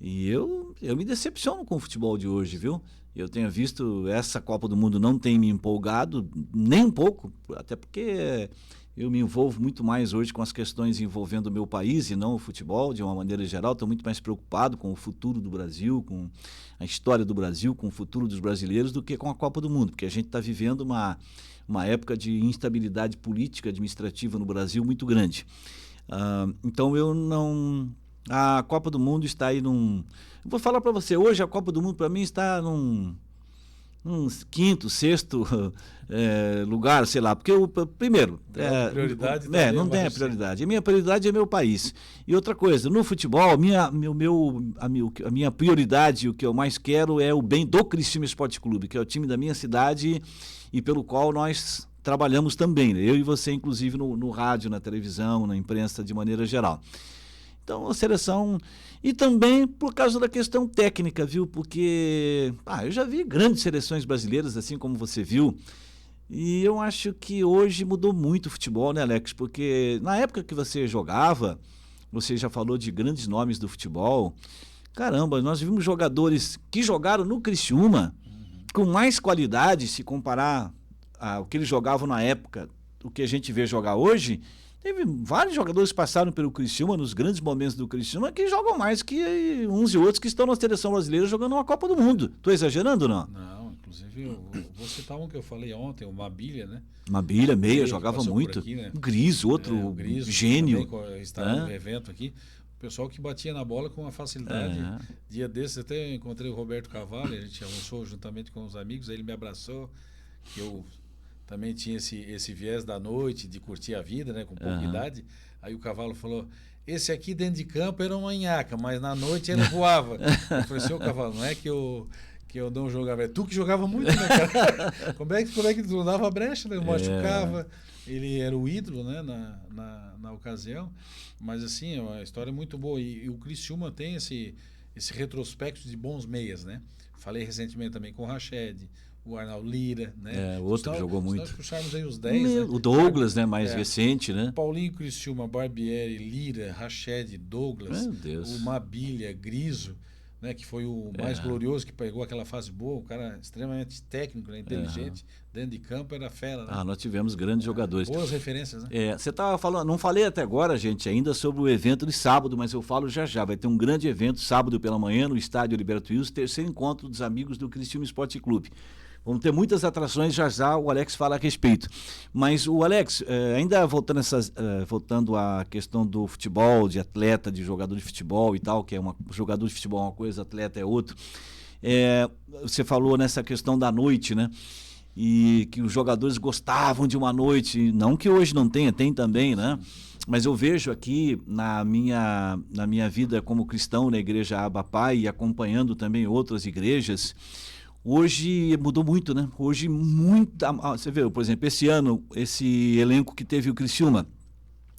S1: E eu me decepciono com o futebol de hoje, viu? Eu tenho visto essa Copa do Mundo não tem me empolgado nem um pouco, até porque eu me envolvo muito mais hoje com as questões envolvendo o meu país e não o futebol, de uma maneira geral. Estou muito mais preocupado com o futuro do Brasil, com a história do Brasil, com o futuro dos brasileiros, do que com a Copa do Mundo, porque a gente está vivendo uma época de instabilidade política, administrativa no Brasil muito grande. Então eu não... A Copa do Mundo está aí num... Vou falar para você, hoje a Copa do Mundo para mim está num quinto, sexto lugar, sei lá, porque primeiro...
S2: prioridade
S1: não tem a prioridade. A minha prioridade é meu país. E outra coisa, no futebol, a minha prioridade, o que eu mais quero é o bem do Criciúma Esporte Clube, que é o time da minha cidade e pelo qual nós trabalhamos também, né? Eu e você, inclusive, no rádio, na televisão, na imprensa, de maneira geral. Então, a seleção... E também por causa da questão técnica, viu? Porque eu já vi grandes seleções brasileiras, assim como você viu, e eu acho que hoje mudou muito o futebol, né, Alex? Porque na época que você jogava, você já falou de grandes nomes do futebol. Caramba, nós vimos jogadores que jogaram no Criciúma com mais qualidade, se comparar ao que eles jogavam na época, o que a gente vê jogar hoje. Teve vários jogadores que passaram pelo Criciúma, nos grandes momentos do Criciúma, que jogam mais que uns e outros que estão na seleção brasileira jogando uma Copa do Mundo. Estou exagerando ou não?
S2: Não, inclusive eu vou citar um que eu falei ontem, o Mabilha, né?
S1: Mabilha, meia, jogava muito.
S2: Aqui, né?
S1: O Griso, outro gênio.
S2: Estava no evento aqui. O pessoal que batia na bola com uma facilidade. Dia desses até encontrei o Roberto Cavalli, a gente almoçou juntamente com os amigos, aí ele me abraçou, que eu... Também tinha esse viés da noite, de curtir a vida, né? Com pouca idade. Aí o Cavalo falou, esse aqui dentro de campo era uma nhaca, mas na noite ele voava. Eu falei, seu Cavalo, não é que eu não jogava, é tu que jogava muito, né, cara? Como é que tu não dava brecha, né? Machucava. Ele era o ídolo, né? Na ocasião. Mas assim, é uma história muito boa. E o Criciúma tem esse retrospecto de bons meias, né? Falei recentemente também com o Rached, o Arnaldo Lira, né?
S1: Outro que jogou muito.
S2: Nós puxarmos aí os 10, né?
S1: O Douglas, né? Mais recente, né?
S2: Paulinho Criciúma, Barbieri, Lira, Rached, Douglas,
S1: meu Deus.
S2: O Mabilha, Griso, né? Que foi o mais glorioso, que pegou aquela fase boa, um cara extremamente técnico, né? Inteligente, dentro de campo era fera, né?
S1: Nós tivemos grandes jogadores.
S2: Boas referências, né?
S1: Você estava falando, não falei até agora, gente, ainda sobre o evento de sábado, mas eu falo já. Vai ter um grande evento sábado pela manhã no estádio Heriberto Wilson, terceiro encontro dos amigos do Criciúma Esporte Clube. Vamos ter muitas atrações, já o Alex fala a respeito. Mas o Alex, ainda voltando à questão do futebol, de atleta, de jogador de futebol e tal, que é jogador de futebol é uma coisa, atleta é outro. Você falou nessa questão da noite, né? E que os jogadores gostavam de uma noite, não que hoje não tenha, tem também, né? Mas eu vejo aqui na minha vida como cristão na igreja Abba Pai e acompanhando também outras igrejas. Hoje mudou muito, né? Hoje você vê, por exemplo, esse ano, esse elenco que teve o Criciúma,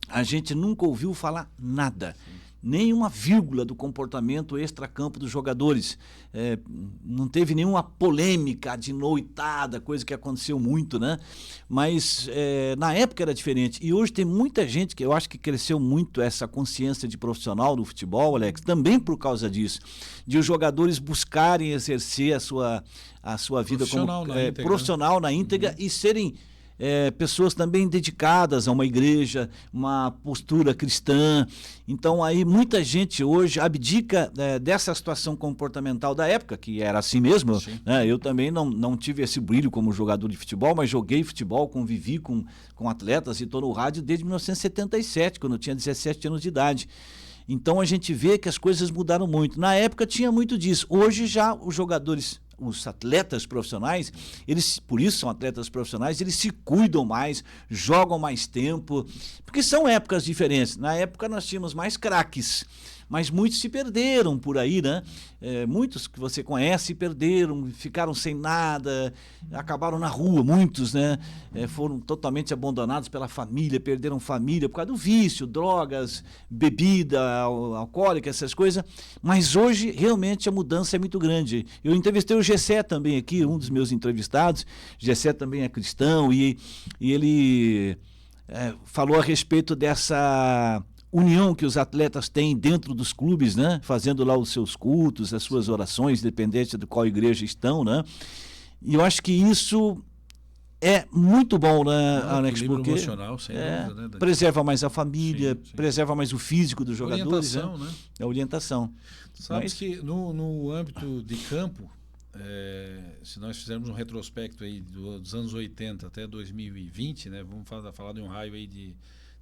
S1: a gente nunca ouviu falar nada. Nenhuma vírgula do comportamento extracampo dos jogadores. Não teve nenhuma polêmica de noitada, coisa que aconteceu muito, né? Mas na época era diferente. E hoje tem muita gente que eu acho que cresceu muito essa consciência de profissional do futebol, Alex, também por causa disso. De os jogadores buscarem exercer a sua vida como profissional na íntegra e serem... pessoas também dedicadas a uma igreja, uma postura cristã. Então aí muita gente hoje abdica dessa situação comportamental da época, que era assim mesmo, né? Eu também não tive esse brilho como jogador de futebol, mas joguei futebol, convivi com atletas e estou no rádio desde 1977, quando eu tinha 17 anos de idade. Então a gente vê que as coisas mudaram muito. Na época tinha muito disso. Hoje já os jogadores... Os atletas profissionais, por isso são atletas profissionais, eles se cuidam mais, jogam mais tempo, porque são épocas diferentes. Na época nós tínhamos mais craques, mas muitos se perderam por aí, né? Muitos que você conhece se perderam, ficaram sem nada, acabaram na rua, muitos, né? Foram totalmente abandonados pela família, perderam família por causa do vício, drogas, bebida alcoólica, essas coisas. Mas hoje, realmente, a mudança é muito grande. Eu entrevistei o Gessé também aqui, um dos meus entrevistados. O Gessé também é cristão e ele falou a respeito dessa... união que os atletas têm dentro dos clubes, né? Fazendo lá os seus cultos, as suas orações, independente de qual igreja estão, né? E eu acho que isso é muito bom, né, Alex? Porque
S2: emocional, sem dúvida, né?
S1: Preserva mais a família,
S2: sim.
S1: Preserva mais o físico dos jogadores.
S2: Orientação, né?
S1: A orientação.
S2: Sabe que no âmbito de campo, se nós fizermos um retrospecto aí dos anos 80 até 2020, né? Vamos falar de um raio aí de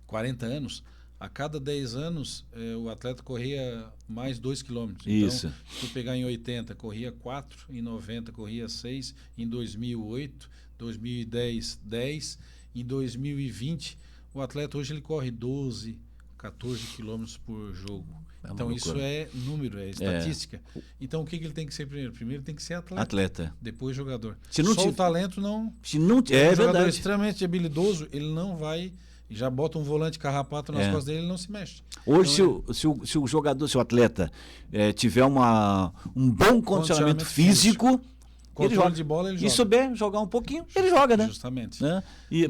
S2: 40 anos, a cada 10 anos o atleta corria mais 2 quilômetros.
S1: Isso.
S2: Então, se tu pegar em 80, corria 4, em 90 corria 6, em 2008, 2010, 10, em 2020, o atleta hoje ele corre 12, 14 quilômetros por jogo. Então isso é número, é estatística. Então o que ele tem que ser primeiro? Primeiro tem que ser atleta. Depois jogador.
S1: Se não
S2: Só o talento não...
S1: Se não
S2: é jogador extremamente habilidoso, ele não vai... Já bota um volante carrapato nas costas dele, ele não se mexe.
S1: Hoje, então, se o jogador, se o atleta tiver um bom condicionamento físico, ele joga.
S2: De bola, ele joga.
S1: E souber jogar um pouquinho, ele joga, né?
S2: Justamente.
S1: Né?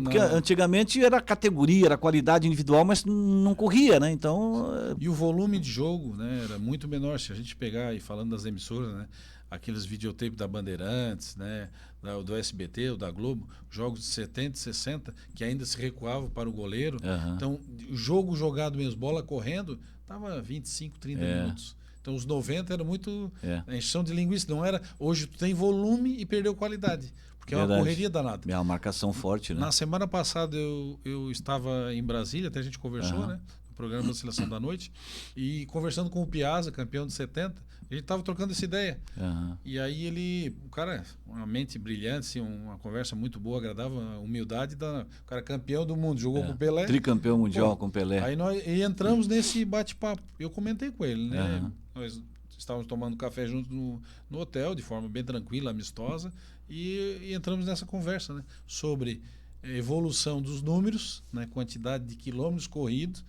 S1: Porque antigamente era categoria, era qualidade individual, mas não corria, né? Então...
S2: E o volume de jogo, né, era muito menor. Se a gente pegar, e falando das emissoras, né, aqueles videotapes da Bandeirantes, né, do SBT, ou da Globo, jogos de 70, 60, que ainda se recuavam para o goleiro. Então, o jogo jogado mesmo, bola correndo, estava 25, 30 minutos. Então, os 90 era muito encheção de linguiça. Não era, hoje tu tem volume e perdeu qualidade. Porque é uma correria danada.
S1: É uma marcação forte, né?
S2: Na semana passada eu estava em Brasília, até a gente conversou, né? No programa da Seleção da Noite. E conversando com o Piazza, campeão de 70, a gente estava trocando essa ideia. E aí o cara, uma mente brilhante, assim, uma conversa muito boa, agradável, a humildade, o cara campeão do mundo, jogou com o Pelé.
S1: Tricampeão mundial com o Pelé.
S2: Aí nós entramos nesse bate-papo. Eu comentei com ele, né? Nós estávamos tomando café juntos no hotel, de forma bem tranquila, amistosa, e entramos nessa conversa, né? Sobre a evolução dos números, né? Quantidade de quilômetros corridos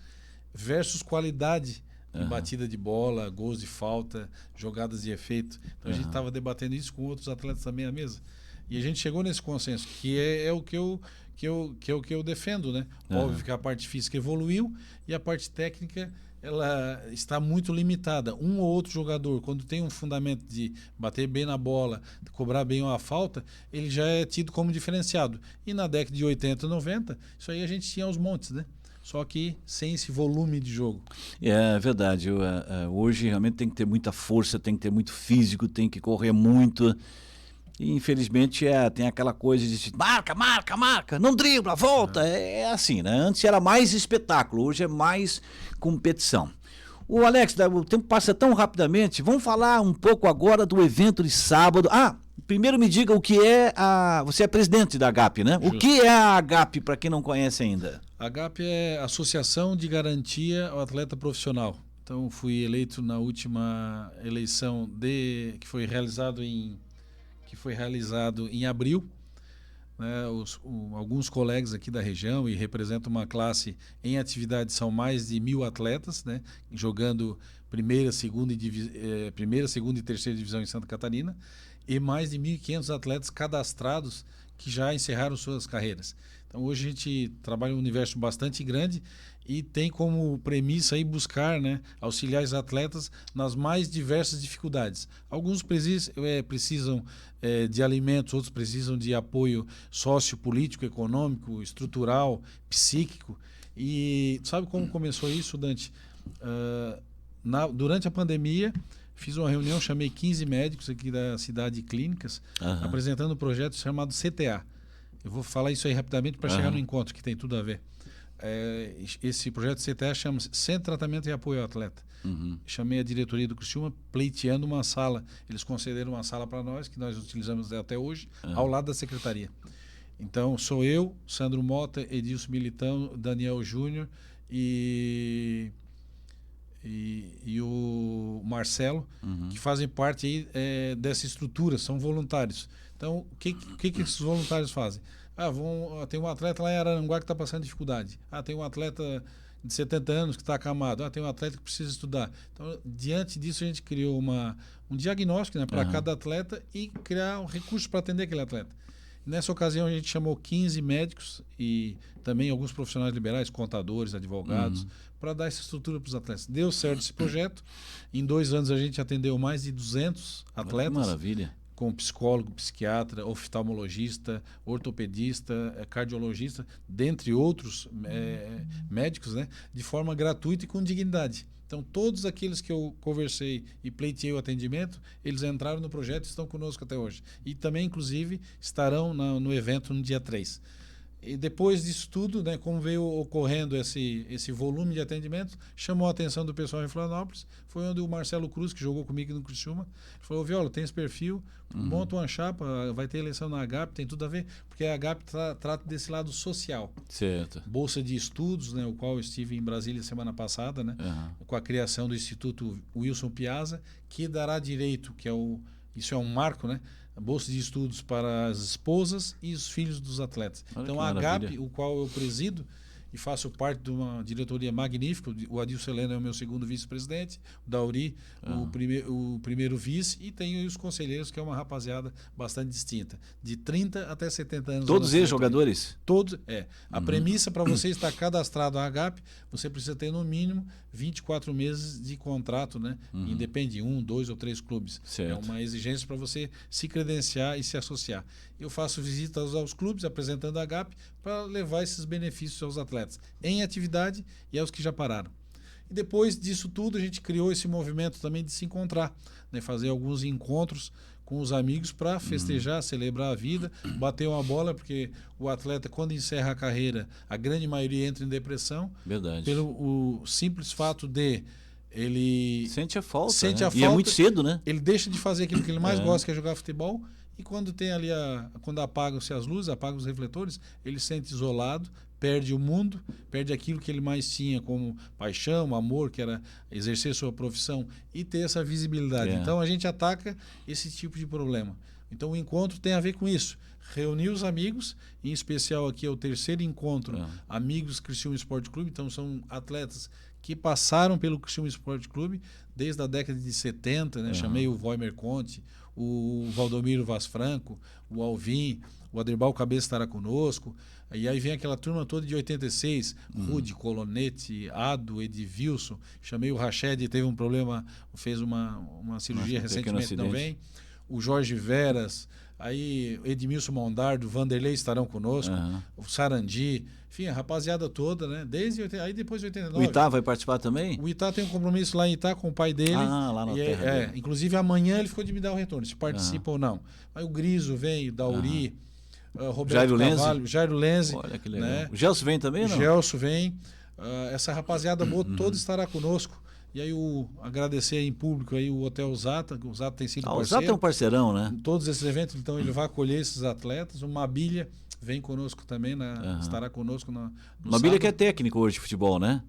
S2: versus qualidade de batida de bola, gols de falta, jogadas de efeito. Então a gente estava debatendo isso com outros atletas também à mesa. E a gente chegou nesse consenso, que é o que eu defendo, né? Óbvio que a parte física evoluiu e a parte técnica ela está muito limitada. Um ou outro jogador, quando tem um fundamento de bater bem na bola, de cobrar bem uma falta, ele já é tido como diferenciado. E na década de 80 e 90, isso aí a gente tinha aos montes, né? Só que sem esse volume de jogo.
S1: É verdade. Hoje realmente tem que ter muita força, tem que ter muito físico, tem que correr muito. E infelizmente tem aquela coisa de marca, não dribla, volta. É assim, né? Antes era mais espetáculo, hoje é mais competição. O Alex, o tempo passa tão rapidamente. Vamos falar um pouco agora do evento de sábado. Primeiro me diga o que é você é presidente da AGAP, né? Justo. O que é a AGAP, para quem não conhece ainda?
S2: A AGAP é Associação de Garantia ao Atleta Profissional. Então, fui eleito na última eleição que foi realizado em abril. Né? Alguns colegas aqui da região, e representam uma classe em atividade, são mais de 1.000 atletas, né? Jogando primeira, segunda e terceira divisão em Santa Catarina, e mais de 1.500 atletas cadastrados que já encerraram suas carreiras. Então hoje a gente trabalha um universo bastante grande e tem como premissa aí buscar, né, auxiliar os atletas nas mais diversas dificuldades. Alguns precisam de alimentos, outros precisam de apoio sociopolítico, econômico, estrutural, psíquico. E sabe como começou isso, Dante? Durante a pandemia, fiz uma reunião, chamei 15 médicos aqui da cidade de clínicas, apresentando um projeto chamado CTA. Eu vou falar isso aí rapidamente para chegar no encontro, que tem tudo a ver. Esse projeto CTA chama-se Centro de Tratamento e Apoio ao Atleta. Chamei a diretoria do Criciúma pleiteando uma sala. Eles concederam uma sala para nós, que nós utilizamos até hoje, ao lado da secretaria. Então, sou eu, Sandro Mota, Edilson Militão, Daniel Júnior e o Marcelo, que fazem parte aí, dessa estrutura, são voluntários. Então, o que esses voluntários fazem? Tem um atleta lá em Araranguá que está passando dificuldade. Tem um atleta de 70 anos que está acamado. Tem um atleta que precisa estudar. Então, diante disso, a gente criou um diagnóstico, né, para cada atleta e criar um recurso para atender aquele atleta. Nessa ocasião a gente chamou 15 médicos e também alguns profissionais liberais, contadores, advogados, para dar essa estrutura para os atletas. Deu certo esse projeto. Em 2 anos a gente atendeu mais de 200 atletas.
S1: Maravilha.
S2: Com psicólogo, psiquiatra, oftalmologista, ortopedista, cardiologista, dentre outros médicos, né, de forma gratuita e com dignidade. Então, todos aqueles que eu conversei e pleiteei o atendimento, eles entraram no projeto e estão conosco até hoje. E também, inclusive, estarão no evento no dia 3. E depois disso tudo, né, como veio ocorrendo esse volume de atendimento, chamou a atenção do pessoal em Florianópolis. Foi onde o Marcelo Cruz, que jogou comigo no Criciúma, falou: Viola, tem esse perfil, monta uma chapa, vai ter eleição na AGAP, tem tudo a ver, porque a AGAP trata desse lado social.
S1: Certo.
S2: Bolsa de estudos, né, o qual eu estive em Brasília semana passada, né, com a criação do Instituto Wilson Piazza, que dará direito, isso é um marco, né? Bolsa de estudos para as esposas e os filhos dos atletas.
S1: Olha,
S2: então a AGAP, o qual eu presido e faço parte de uma diretoria magnífica, o Adilson Helena é o meu segundo vice-presidente, o Dauri o primeiro vice, e tenho os conselheiros, que é uma rapaziada bastante distinta, de 30 até 70 anos.
S1: Todos eles jogadores?
S2: Todos, A premissa para você estar cadastrado à AGAP, você precisa ter no mínimo 24 meses de contrato, né? Independe de 1, 2 ou 3 clubes.
S1: Certo.
S2: É uma exigência para você se credenciar e se associar. Eu faço visitas aos clubes apresentando a AGAP para levar esses benefícios aos atletas em atividade e aos que já pararam. E depois disso tudo, a gente criou esse movimento também de se encontrar, né? Fazer alguns encontros com os amigos para festejar, celebrar a vida, bater uma bola, porque o atleta, quando encerra a carreira, a grande maioria entra em depressão.
S1: Verdade.
S2: Pelo o simples fato de ele
S1: sente a falta,
S2: sente
S1: né?
S2: a falta,
S1: e é muito cedo, né?
S2: Ele deixa de fazer aquilo que ele mais gosta, que é jogar futebol, e quando tem ali quando apagam-se as luzes, apagam os refletores, ele se sente isolado, perde o mundo, perde aquilo que ele mais tinha como paixão, amor, que era exercer sua profissão e ter essa visibilidade. Então a gente ataca esse tipo de problema. Então o encontro tem a ver com isso. Reunir os amigos, em especial aqui é o terceiro encontro, Amigos Criciúma Esporte Clube. Então são atletas que passaram pelo Criciúma Esporte Clube desde a década de 70, né? Chamei o Voimer Conte, o Valdomiro Vaz Franco, o Alvin, o Aderbal Cabeça estará conosco. E aí vem aquela turma toda de 86, Rude, Colonete, Ado, Edvilson. Chamei o Rached, teve um problema, fez uma cirurgia recentemente, não vem. O Jorge Veras, aí Edmilson Mondardo, Vanderlei estarão conosco, o Sarandi, enfim, a rapaziada toda, né? Aí depois de 89.
S1: O Itá vai participar também?
S2: O Itá tem um compromisso lá em Itá com o pai dele.
S1: Lá na terra dele.
S2: Inclusive amanhã ele ficou de me dar o retorno, se participa ou não. Aí o Griso vem, o Dauri, Roberto Carvalho, Jairo Lenze.
S1: Olha que legal.
S2: Né?
S1: O Gelson vem também, não?
S2: O Gelson vem. Essa rapaziada boa toda estará conosco. E aí agradecer em público aí o Hotel Zata, que o Zata tem sido parceiro.
S1: O Zata é um parceirão, né?
S2: Em todos esses eventos, então ele vai acolher esses atletas. O Mabilha vem conosco também, estará conosco no
S1: Mabilha
S2: sábado.
S1: Que é técnico hoje de futebol, né?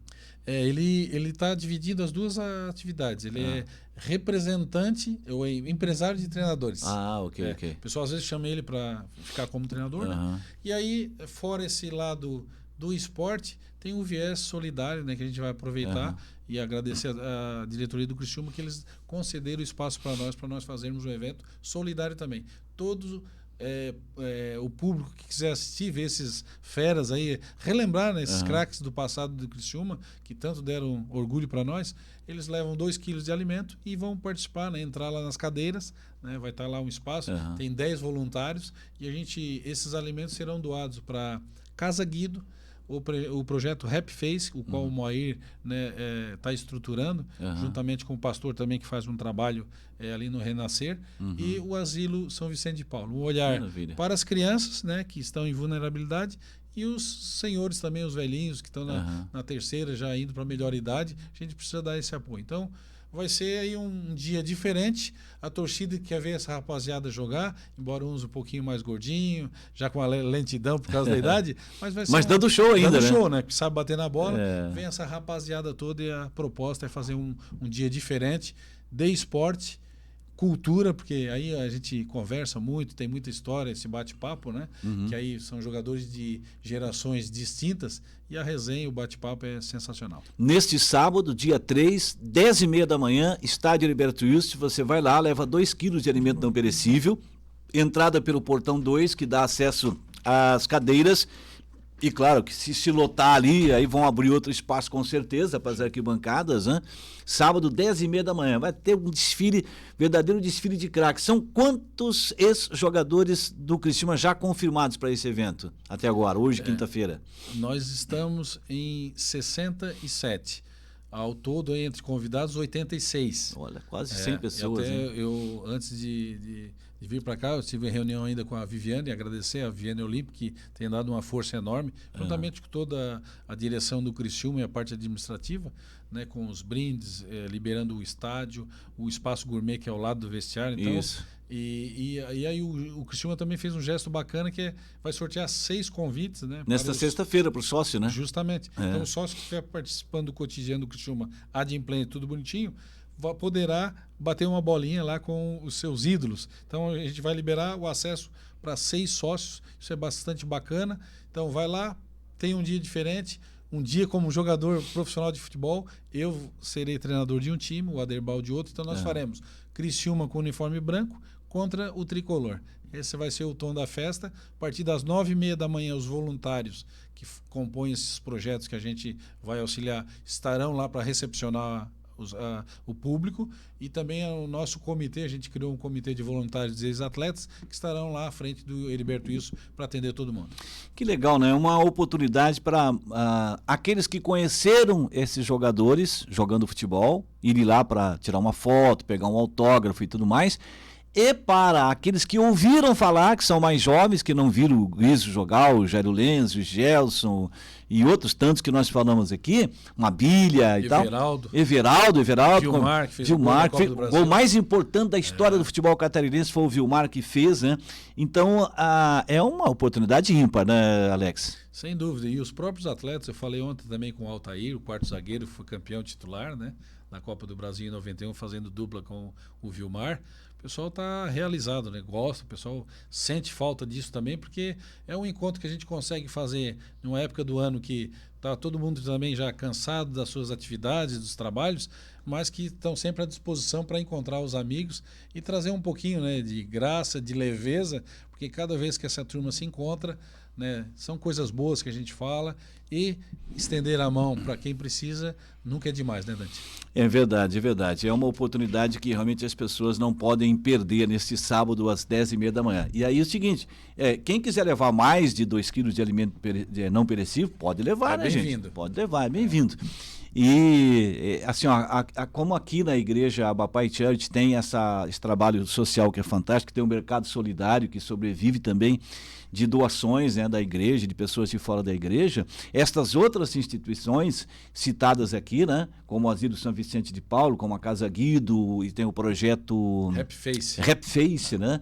S2: Ele está dividindo as duas atividades. Ele é representante, ou empresário de treinadores.
S1: Ok.
S2: O pessoal às vezes chama ele para ficar como treinador. Né? E aí, fora esse lado do esporte, tem o viés solidário, né, que a gente vai aproveitar e agradecer a diretoria do Criciúma que eles concederam espaço para nós fazermos um evento solidário também. Todos o público que quiser assistir, ver esses feras aí, relembrar, né, esses craques do passado do Criciúma, que tanto deram orgulho para nós, eles levam 2 quilos de alimento e vão participar, né, entrar lá nas cadeiras, né, vai estar lá um espaço, tem 10 voluntários e esses alimentos serão doados para Casa Guido, o projeto Rap Face, o qual o Moair está estruturando, juntamente com o pastor também que faz um trabalho ali no Renascer, e o Asilo São Vicente de Paulo. Um olhar para as crianças, né, que estão em vulnerabilidade, e os senhores também, os velhinhos que estão na terceira, já indo para a melhor idade. A gente precisa dar esse apoio. Então, vai ser aí um dia diferente. A torcida quer ver essa rapaziada jogar, embora uns um pouquinho mais gordinho, já com a lentidão por causa da idade, mas vai ser
S1: dando show ainda,
S2: dando
S1: né?
S2: show, né? Que sabe bater na bola. Vem essa rapaziada toda e a proposta é fazer um dia diferente de esporte, cultura, porque aí a gente conversa muito, tem muita história, esse bate-papo, né? Que aí são jogadores de gerações distintas e a resenha, o bate-papo é sensacional.
S1: Neste sábado, dia 3, 10h30 da manhã, Estádio Heriberto Wilson, você vai lá, leva 2 quilos de alimento não perecível, entrada pelo portão 2, que dá acesso às cadeiras. E claro que se lotar ali, aí vão abrir outro espaço com certeza para as arquibancadas, né? Sábado, 10h30 da manhã, vai ter um desfile, verdadeiro desfile de craques. São quantos ex-jogadores do Criciúma já confirmados para esse evento até agora, hoje, quinta-feira?
S2: Nós estamos em 67. Ao todo, entre convidados, 86.
S1: Olha, quase 100 pessoas.
S2: Até eu, antes de vir para cá, eu tive em reunião ainda com a Viviane, agradecer a Viviane Olímpico, que tem dado uma força enorme, juntamente com toda a direção do Criciúma e a parte administrativa, né, com os brindes, liberando o estádio, o espaço gourmet que é ao lado do vestiário. Então,
S1: isso.
S2: E aí o Criciúma também fez um gesto bacana, que vai sortear 6 convites, né?
S1: Nesta sexta-feira para o sócio, né?
S2: Justamente. Então o sócio que estiver participando do cotidiano do Criciúma, adimplente, tudo bonitinho, poderá bater uma bolinha lá com os seus ídolos. Então a gente vai liberar o acesso para 6 sócios, isso é bastante bacana. Então vai lá, tem um dia diferente. Um dia como jogador profissional de futebol, eu serei treinador de um time, o Aderbal de outro, então nós faremos Criciúma com uniforme branco contra o tricolor. Esse vai ser o tom da festa. A partir das 9h30 da manhã, os voluntários que compõem esses projetos que a gente vai auxiliar estarão lá para recepcionar o público, e também o nosso comitê, a gente criou um comitê de voluntários e ex-atletas que estarão lá à frente do Heriberto Wilson para atender todo mundo.
S1: Que legal, né? Uma oportunidade para aqueles que conheceram esses jogadores jogando futebol, irem lá para tirar uma foto, pegar um autógrafo e tudo mais. E para aqueles que ouviram falar, que são mais jovens, que não viram o Grisio jogar, o Jairo Lenz, o Gelson e outros tantos que nós falamos aqui, Mabilha e
S2: Everaldo.
S1: tal. Everaldo.
S2: Vilmar, que fez
S1: Vilmar,
S2: o gol
S1: o mais importante da história do futebol catarinense foi o Vilmar que fez, né? Então, é uma oportunidade ímpar, né, Alex?
S2: Sem dúvida. E os próprios atletas, eu falei ontem também com o Altair, o quarto zagueiro, foi campeão titular, né? Na Copa do Brasil em 91, fazendo dupla com o Vilmar. O pessoal está realizado, né? Gosta, o pessoal sente falta disso também, porque é um encontro que a gente consegue fazer numa época do ano que está todo mundo também já cansado das suas atividades, dos trabalhos, mas que estão sempre à disposição para encontrar os amigos e trazer um pouquinho, né, de graça, de leveza, porque cada vez que essa turma se encontra, né, são coisas boas que a gente fala, e estender a mão para quem precisa nunca é demais, né, Dante?
S1: É verdade, é verdade. É uma oportunidade que realmente as pessoas não podem perder neste sábado às 10h30 da manhã. E aí é o seguinte, quem quiser levar mais de 2 quilos de alimento não perecível, pode levar, né, gente?
S2: Bem-vindo.
S1: Pode levar, é bem-vindo. E assim, ó, como aqui na igreja a Bapai Charity tem esse trabalho social que é fantástico, tem um mercado solidário que sobrevive também de doações, né, da igreja, de pessoas de fora da igreja, estas outras instituições citadas aqui, né, como o Asilo São Vicente de Paulo, como a Casa Guido, e tem o projeto Rap Face, né?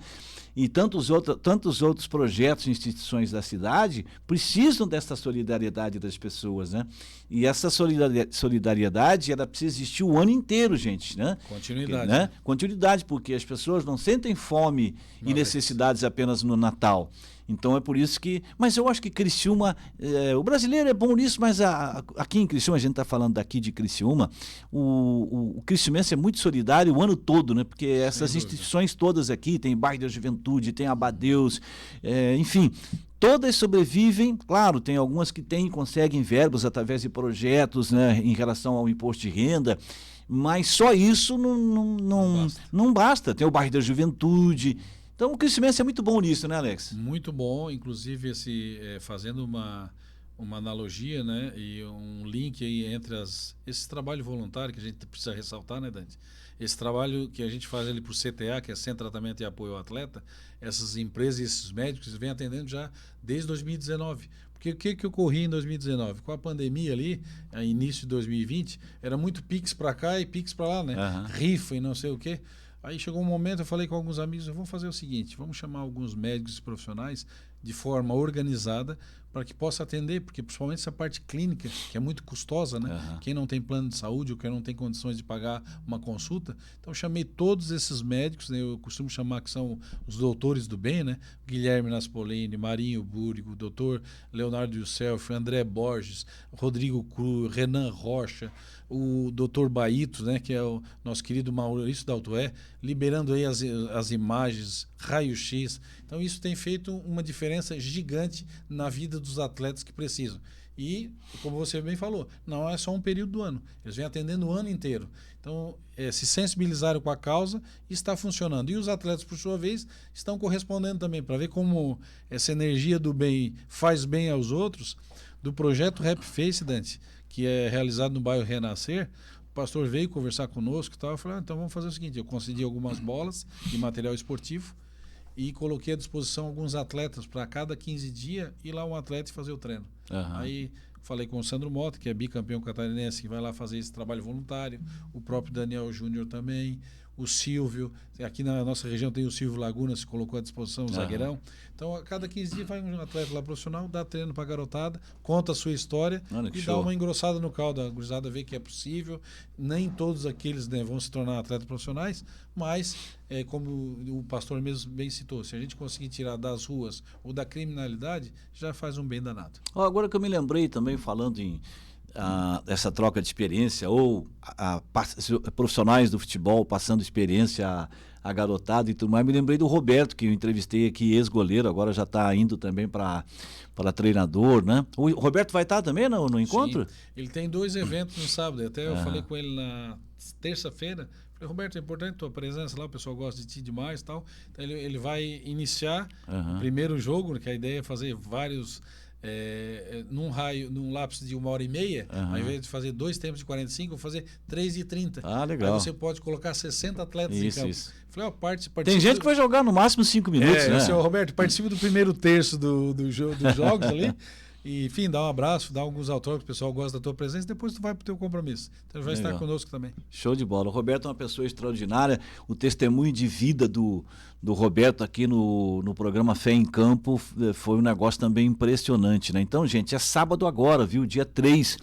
S1: E tantos outros projetos e instituições da cidade precisam dessa solidariedade das pessoas, né? E essa solidariedade, ela precisa existir o ano inteiro, gente, né?
S2: Continuidade.
S1: Né? Continuidade, porque as pessoas não sentem fome e necessidades apenas no Natal. Então é por isso que... Mas eu acho que Criciúma... o brasileiro é bom nisso, mas aqui em Criciúma, a gente está falando daqui de Criciúma, o criciumense é muito solidário o ano todo, né? Porque essas instituições todas aqui, tem Bairro da Juventude, tem Abadeus, enfim... Todas sobrevivem, claro, tem algumas que conseguem verbas através de projetos, né, em relação ao imposto de renda, mas só isso não basta. Tem o Bairro da Juventude. Então o crescimento é muito bom nisso, né, Alex?
S2: Muito bom, inclusive fazendo uma analogia, né, e um link aí entre esse trabalho voluntário que a gente precisa ressaltar, né, Dante? Esse trabalho que a gente faz ali para o CTA, que é Centro de Tratamento e Apoio ao Atleta, essas empresas e esses médicos vêm atendendo já desde 2019. Porque o que ocorria em 2019? Com a pandemia ali, início de 2020, era muito Pix para cá e Pix para lá, né? Rifa e não sei o quê. Aí chegou um momento, eu falei com alguns amigos, vamos fazer o seguinte, vamos chamar alguns médicos profissionais de forma organizada para que possa atender, porque principalmente essa parte clínica, que é muito custosa, né? Quem não tem plano de saúde ou quem não tem condições de pagar uma consulta. Então eu chamei todos esses médicos, né? Eu costumo chamar que são os doutores do bem, né? Guilherme Naspolini, Marinho Búrigo, doutor Leonardo Youssef, André Borges, Rodrigo Cruz, Renan Rocha, o doutor Baito, né, que é o nosso querido Maurício Daltoé, liberando aí as imagens, raio-x. Então isso tem feito uma diferença gigante na vida dos atletas que precisam. E, como você bem falou, não é só um período do ano. Eles vêm atendendo o ano inteiro. Então, se sensibilizaram com a causa e está funcionando. E os atletas, por sua vez, estão correspondendo também, para ver como essa energia do bem faz bem aos outros. Do projeto Rap Face, Dante, que é realizado no bairro Renascer, o pastor veio conversar conosco e tal. Eu falei, então vamos fazer o seguinte, eu concedi algumas bolas de material esportivo e coloquei à disposição alguns atletas para cada 15 dias ir lá um atleta e fazer o treino. Aí falei com o Sandro Mota, que é bicampeão catarinense, que vai lá fazer esse trabalho voluntário, o próprio Daniel Júnior também, o Silvio, aqui na nossa região tem o Silvio Laguna, se colocou à disposição, o zagueirão. Então, a cada 15 dias vai um atleta lá profissional, dá treino para a garotada, conta a sua história e dá uma engrossada no caldo. A gurizada vê que é possível. Nem todos aqueles, né, vão se tornar atletas profissionais, mas, como o pastor mesmo bem citou, se a gente conseguir tirar das ruas ou da criminalidade, já faz um bem danado.
S1: Agora que eu me lembrei também, falando em essa troca de experiência, ou profissionais do futebol passando experiência a garotada e tudo mais, me lembrei do Roberto, que eu entrevistei aqui, ex-goleiro, agora já está indo também para treinador, né? O Roberto vai estar também no encontro?
S2: Sim, ele tem 2 eventos no sábado, até eu falei com ele na terça-feira. Falei, Roberto, é importante a tua presença lá, o pessoal gosta de ti demais e tal. Então ele vai iniciar o primeiro jogo, que a ideia é fazer vários... num lapso de 1h30, ao invés de fazer 2 tempos de 45, vou fazer 3h30.
S1: Legal.
S2: Aí você pode colocar 60 atletas em campo. Falei,
S1: tem gente que vai jogar no máximo 5 minutos, né?
S2: Senhor Roberto, participe do primeiro terço dos jogos ali. E, enfim, dá um abraço, dá alguns autógrafos, o pessoal gosta da tua presença, depois tu vai pro teu compromisso. Então vai estar conosco também.
S1: Show de bola. O Roberto é uma pessoa extraordinária. O testemunho de vida do Roberto aqui no programa Fé em Campo foi um negócio também impressionante, né? Então, gente, é sábado agora, viu? Dia 3.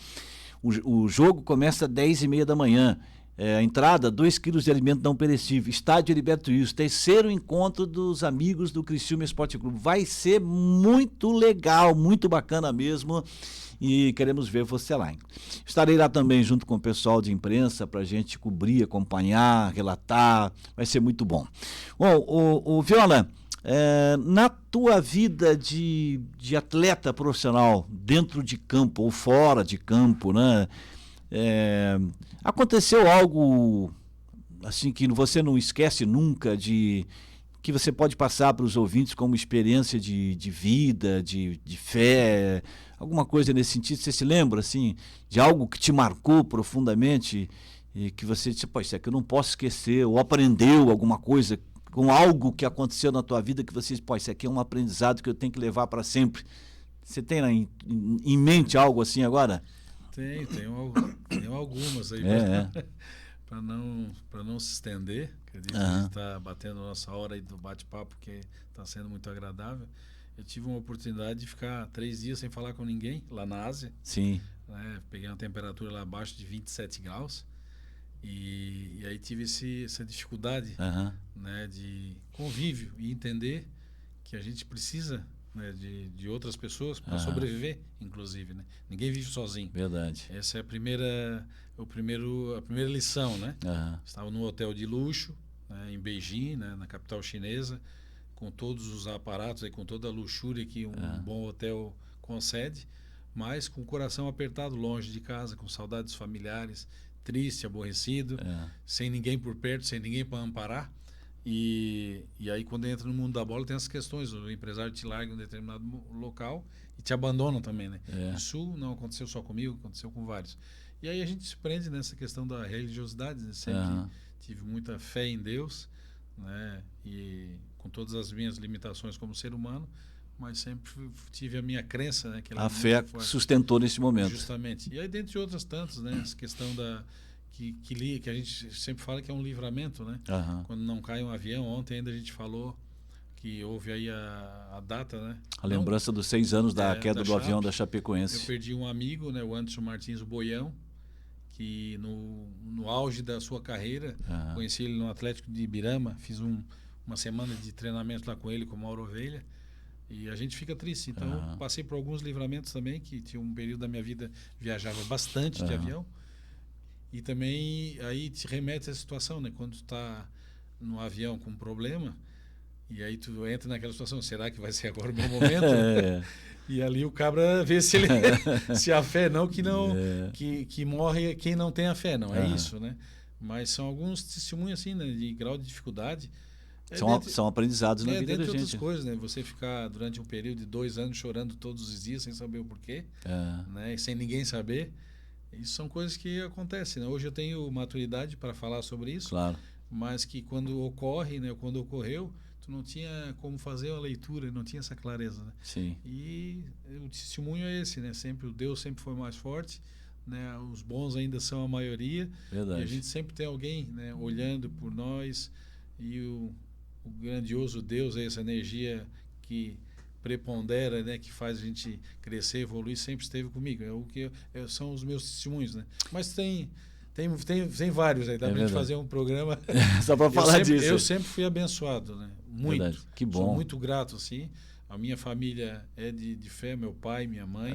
S1: O jogo começa às 10h30 da manhã. A entrada, 2 quilos de alimento não perecível. Estádio Heriberto Wilson, terceiro encontro dos amigos do Criciúma Esporte Clube. Vai ser muito legal, muito bacana mesmo. E queremos ver você lá. Estarei lá também junto com o pessoal de imprensa para a gente cobrir, acompanhar, relatar. Vai ser muito bom. Bom, o Viola, na tua vida de atleta profissional, dentro de campo ou fora de campo, né? Aconteceu algo assim que você não esquece nunca, que você pode passar para os ouvintes como experiência de vida, de fé, alguma coisa nesse sentido? Você se lembra assim, de algo que te marcou profundamente e que você disse, pô, isso aqui eu não posso esquecer, ou aprendeu alguma coisa com algo que aconteceu na tua vida que você disse, pô, isso aqui é um aprendizado que eu tenho que levar para sempre? Você tem em mente algo assim agora?
S2: Tenho algumas aí para não se estender. Acredito que a gente está batendo a nossa hora aí do bate-papo, que está sendo muito agradável. Eu tive uma oportunidade de ficar 3 dias sem falar com ninguém lá na Ásia.
S1: Sim.
S2: Né? Peguei uma temperatura lá abaixo de 27 graus. E aí tive essa dificuldade né, de convívio e entender que a gente precisa, né, de outras pessoas para sobreviver, inclusive, né? Ninguém vive sozinho.
S1: Verdade.
S2: Essa é a primeira lição, né? Estava num hotel de luxo, né, em Beijing, né, na capital chinesa, com todos os aparatos e com toda a luxúria que um bom hotel concede, mas com o coração apertado, longe de casa, com saudades familiares, triste, aborrecido, sem ninguém por perto, sem ninguém para amparar. E aí quando entra no mundo da bola tem essas questões, o empresário te larga em um determinado local e te abandona também, né? Isso não aconteceu só comigo, aconteceu com vários. E aí a gente se prende nessa questão da religiosidade, né? Sempre tive muita fé em Deus, né? E com todas as minhas limitações como ser humano, mas sempre tive a minha crença, né? Que
S1: a fé sustentou nesse momento.
S2: Justamente. E aí dentre outras tantas, né? Essa questão que a gente sempre fala que é um livramento, né? Quando não cai um avião. Ontem ainda a gente falou que houve aí a data, né?
S1: A lembrança dos 6 anos da queda do avião da Chapecoense.
S2: Eu perdi um amigo, né? O Anderson Martins, o Boião, que no auge da sua carreira, conheci ele no Atlético de Ibirama, fiz uma semana de treinamento lá com ele, com o Mauro Ovelha, e a gente fica triste. Então, passei por alguns livramentos também, que tinha um período da minha vida, viajava bastante de avião. E também aí te remete à situação, né? Quando tu está no avião com um problema, e aí tu entra naquela situação, será que vai ser agora o meu momento? E ali o cabra vê se ele se a fé não, que morre quem não tem a fé, não é isso, né? Mas são alguns testemunhos assim, né, de grau de dificuldade.
S1: São aprendizados na vida da gente.
S2: Outras coisas, né? Você ficar durante um período de 2 anos chorando todos os dias sem saber o porquê, né? E sem ninguém saber. Isso são coisas que acontecem, né? Hoje eu tenho maturidade para falar sobre isso,
S1: claro,
S2: mas que quando ocorre, né? Quando ocorreu, tu não tinha como fazer a leitura, não tinha essa clareza, né?
S1: Sim.
S2: E o testemunho é esse, né? Sempre o Deus sempre foi mais forte, né? Os bons ainda são a maioria.
S1: Verdade.
S2: E a gente sempre tem alguém, né? Olhando por nós, e o grandioso Deus, essa energia que prepondera, né, que faz a gente crescer, evoluir, sempre esteve comigo. É o que são os meus testemunhos, né? Mas tem vários aí, dá pra gente fazer um programa
S1: só para falar disso.
S2: Eu sempre fui abençoado, né? Muito.
S1: Verdade. Que bom.
S2: Sou muito grato, assim. A minha família é de fé, meu pai, minha mãe.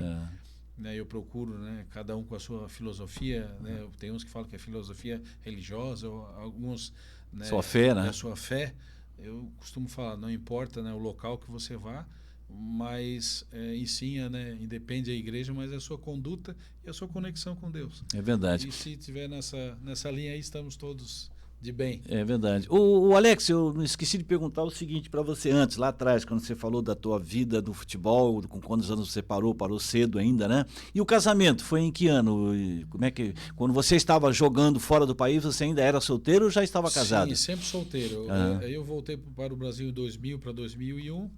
S2: Né, eu procuro, né, cada um com a sua filosofia, né? Tem uns que falam que é filosofia religiosa, ou alguns, né,
S1: sua fé, né?
S2: A sua fé. Eu costumo falar, não importa, né, o local que você vá, mas ensina, né, independe da igreja, mas é a sua conduta e a sua conexão com Deus.
S1: É verdade.
S2: E se tiver nessa linha aí, estamos todos de bem.
S1: É verdade. O Alex, eu não esqueci de perguntar o seguinte para você antes, lá atrás, quando você falou da tua vida do futebol, com quantos anos você parou cedo ainda, né? E o casamento, foi em que ano? Como é que, quando você estava jogando fora do país, você ainda era solteiro ou já estava casado?
S2: Sim, sempre solteiro. Eu voltei para o Brasil em 2000 para 2001.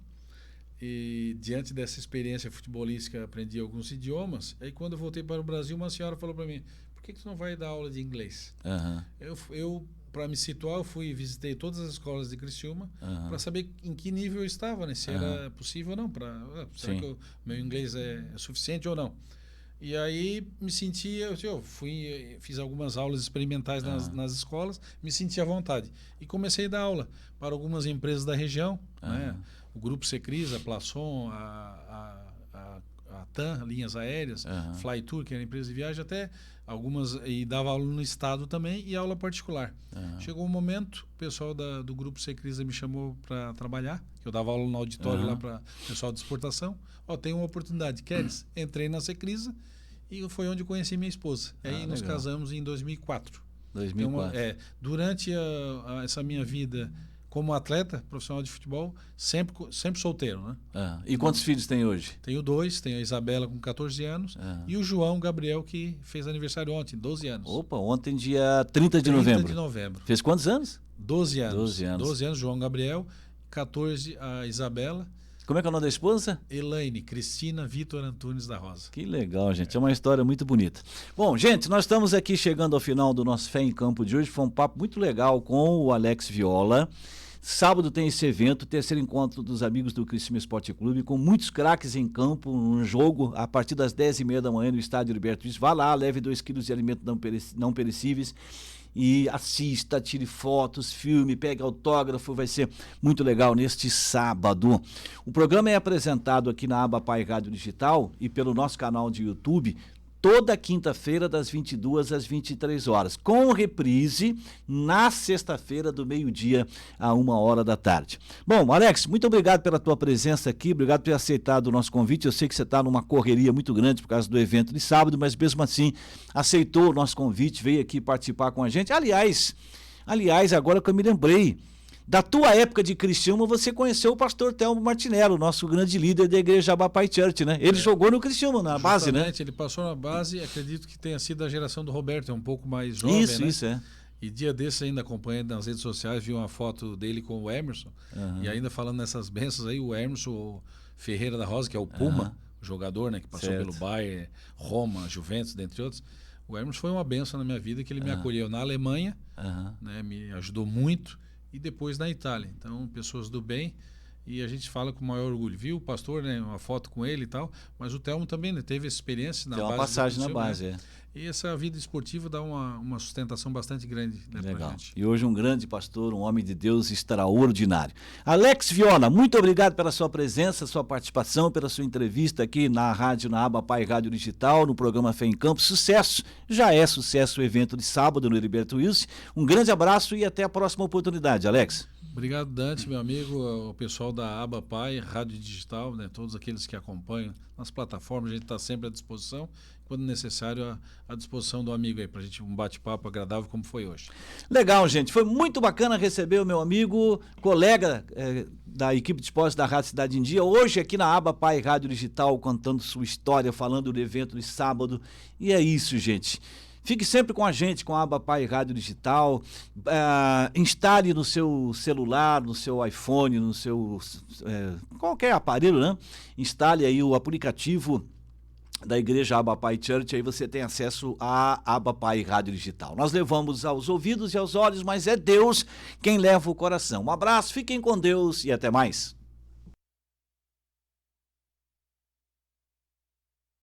S2: E diante dessa experiência futebolística, aprendi alguns idiomas. Aí quando eu voltei para o Brasil, uma senhora falou para mim: por que tu não vai dar aula de inglês? Eu para me situar, eu visitei todas as escolas de Criciúma para saber em que nível eu estava, né? Se era possível ou não. Será que o meu inglês é suficiente ou não? E aí me sentia, eu fiz algumas aulas experimentais nas escolas, me senti à vontade. E comecei a dar aula para algumas empresas da região, né? O Grupo Secris, a Plaçon, a TAM, Linhas Aéreas, Flytour, que era empresa de viagem, até algumas, e dava aula no estado também e aula particular. Chegou um momento, o pessoal do Grupo Secris me chamou para trabalhar, eu dava aula no auditório lá para o pessoal de exportação. Tem uma oportunidade, queres? Entrei na Secrisa e foi onde conheci minha esposa. Aí nos casamos em 2004.
S1: 2004.
S2: Então, durante essa minha vida como atleta profissional de futebol, sempre solteiro, né?
S1: E quantos filhos tem hoje?
S2: Tenho 2, tenho a Isabela com 14 anos e o João Gabriel, que fez aniversário ontem, 12 anos.
S1: Opa, ontem dia 30 de novembro.
S2: 30 de novembro.
S1: Fez quantos anos?
S2: 12 anos. 12 anos, João Gabriel, 14 a Isabela.
S1: Como é que é o nome da esposa?
S2: Elaine Cristina Vitor Antunes da Rosa.
S1: Que legal, gente. É uma história muito bonita. Bom, gente, nós estamos aqui chegando ao final do nosso Fé em Campo de hoje. Foi um papo muito legal com o Alex Viola. Sábado tem esse evento, terceiro encontro dos amigos do Criciúma Esporte Clube, com muitos craques em campo, um jogo a partir das 10h30 da manhã no estádio Heriberto Wilson. Vá lá, leve 2 quilos de alimentos não perecíveis e assista, tire fotos, filme, pegue autógrafo, vai ser muito legal neste sábado. O programa é apresentado aqui na aba Pai Rádio Digital e pelo nosso canal de YouTube, toda quinta-feira, das 22 às 23 horas, com reprise na sexta-feira, do meio-dia a 1h da tarde. Bom, Alex, muito obrigado pela tua presença aqui, obrigado por ter aceitado o nosso convite. Eu sei que você está numa correria muito grande por causa do evento de sábado, mas mesmo assim aceitou o nosso convite, veio aqui participar com a gente. Aliás, agora que eu me lembrei, da tua época de Criciúma, você conheceu o pastor Telmo Martinello, nosso grande líder da igreja Abapai Church, né? Ele jogou no Criciúma, na base, né?
S2: Ele passou na base, acredito que tenha sido a geração do Roberto, é um pouco mais jovem, né?
S1: Isso, é.
S2: E dia desses ainda acompanhei nas redes sociais, vi uma foto dele com o Emerson, e ainda falando nessas bênçãos aí, o Emerson Ferreira da Rosa, que é o Puma, o jogador, né? Que passou pelo Bayern, Roma, Juventus, dentre outros. O Emerson foi uma bênção na minha vida, que ele me acolheu na Alemanha, né? Me ajudou muito. E depois na Itália. Então, pessoas do bem. e a gente fala com o maior orgulho. Viu o pastor, né, uma foto com ele e tal, mas o Telmo também, né, teve essa experiência na base.
S1: Tem uma passagem na base,
S2: né? E essa vida esportiva dá uma sustentação bastante grande, né, pra gente.
S1: E hoje um grande pastor, um homem de Deus extraordinário. Alex Viola, muito obrigado pela sua presença, sua participação, pela sua entrevista aqui na rádio, na Aba Pai Rádio Digital, no programa Fé em Campo. Sucesso, já é sucesso o evento de sábado no Heriberto Wilson. Um grande abraço e até a próxima oportunidade, Alex.
S2: Obrigado, Dante, meu amigo, o pessoal da Aba Pai, Rádio Digital, né, todos aqueles que acompanham nas plataformas, a gente está sempre à disposição, quando necessário, à disposição do amigo aí, para a gente um bate-papo agradável como foi hoje.
S1: Legal, gente, foi muito bacana receber o meu amigo, colega da equipe de esportes da Rádio Cidade em Dia, hoje aqui na Aba Pai Rádio Digital, contando sua história, falando do evento de sábado, e é isso, gente. Fique sempre com a gente, com a Aba Pai Rádio Digital, instale no seu celular, no seu iPhone, no seu qualquer aparelho, né? Instale aí o aplicativo da Igreja Aba Pai Church, aí você tem acesso à Aba Pai Rádio Digital. Nós levamos aos ouvidos e aos olhos, mas é Deus quem leva o coração. Um abraço, fiquem com Deus e até mais.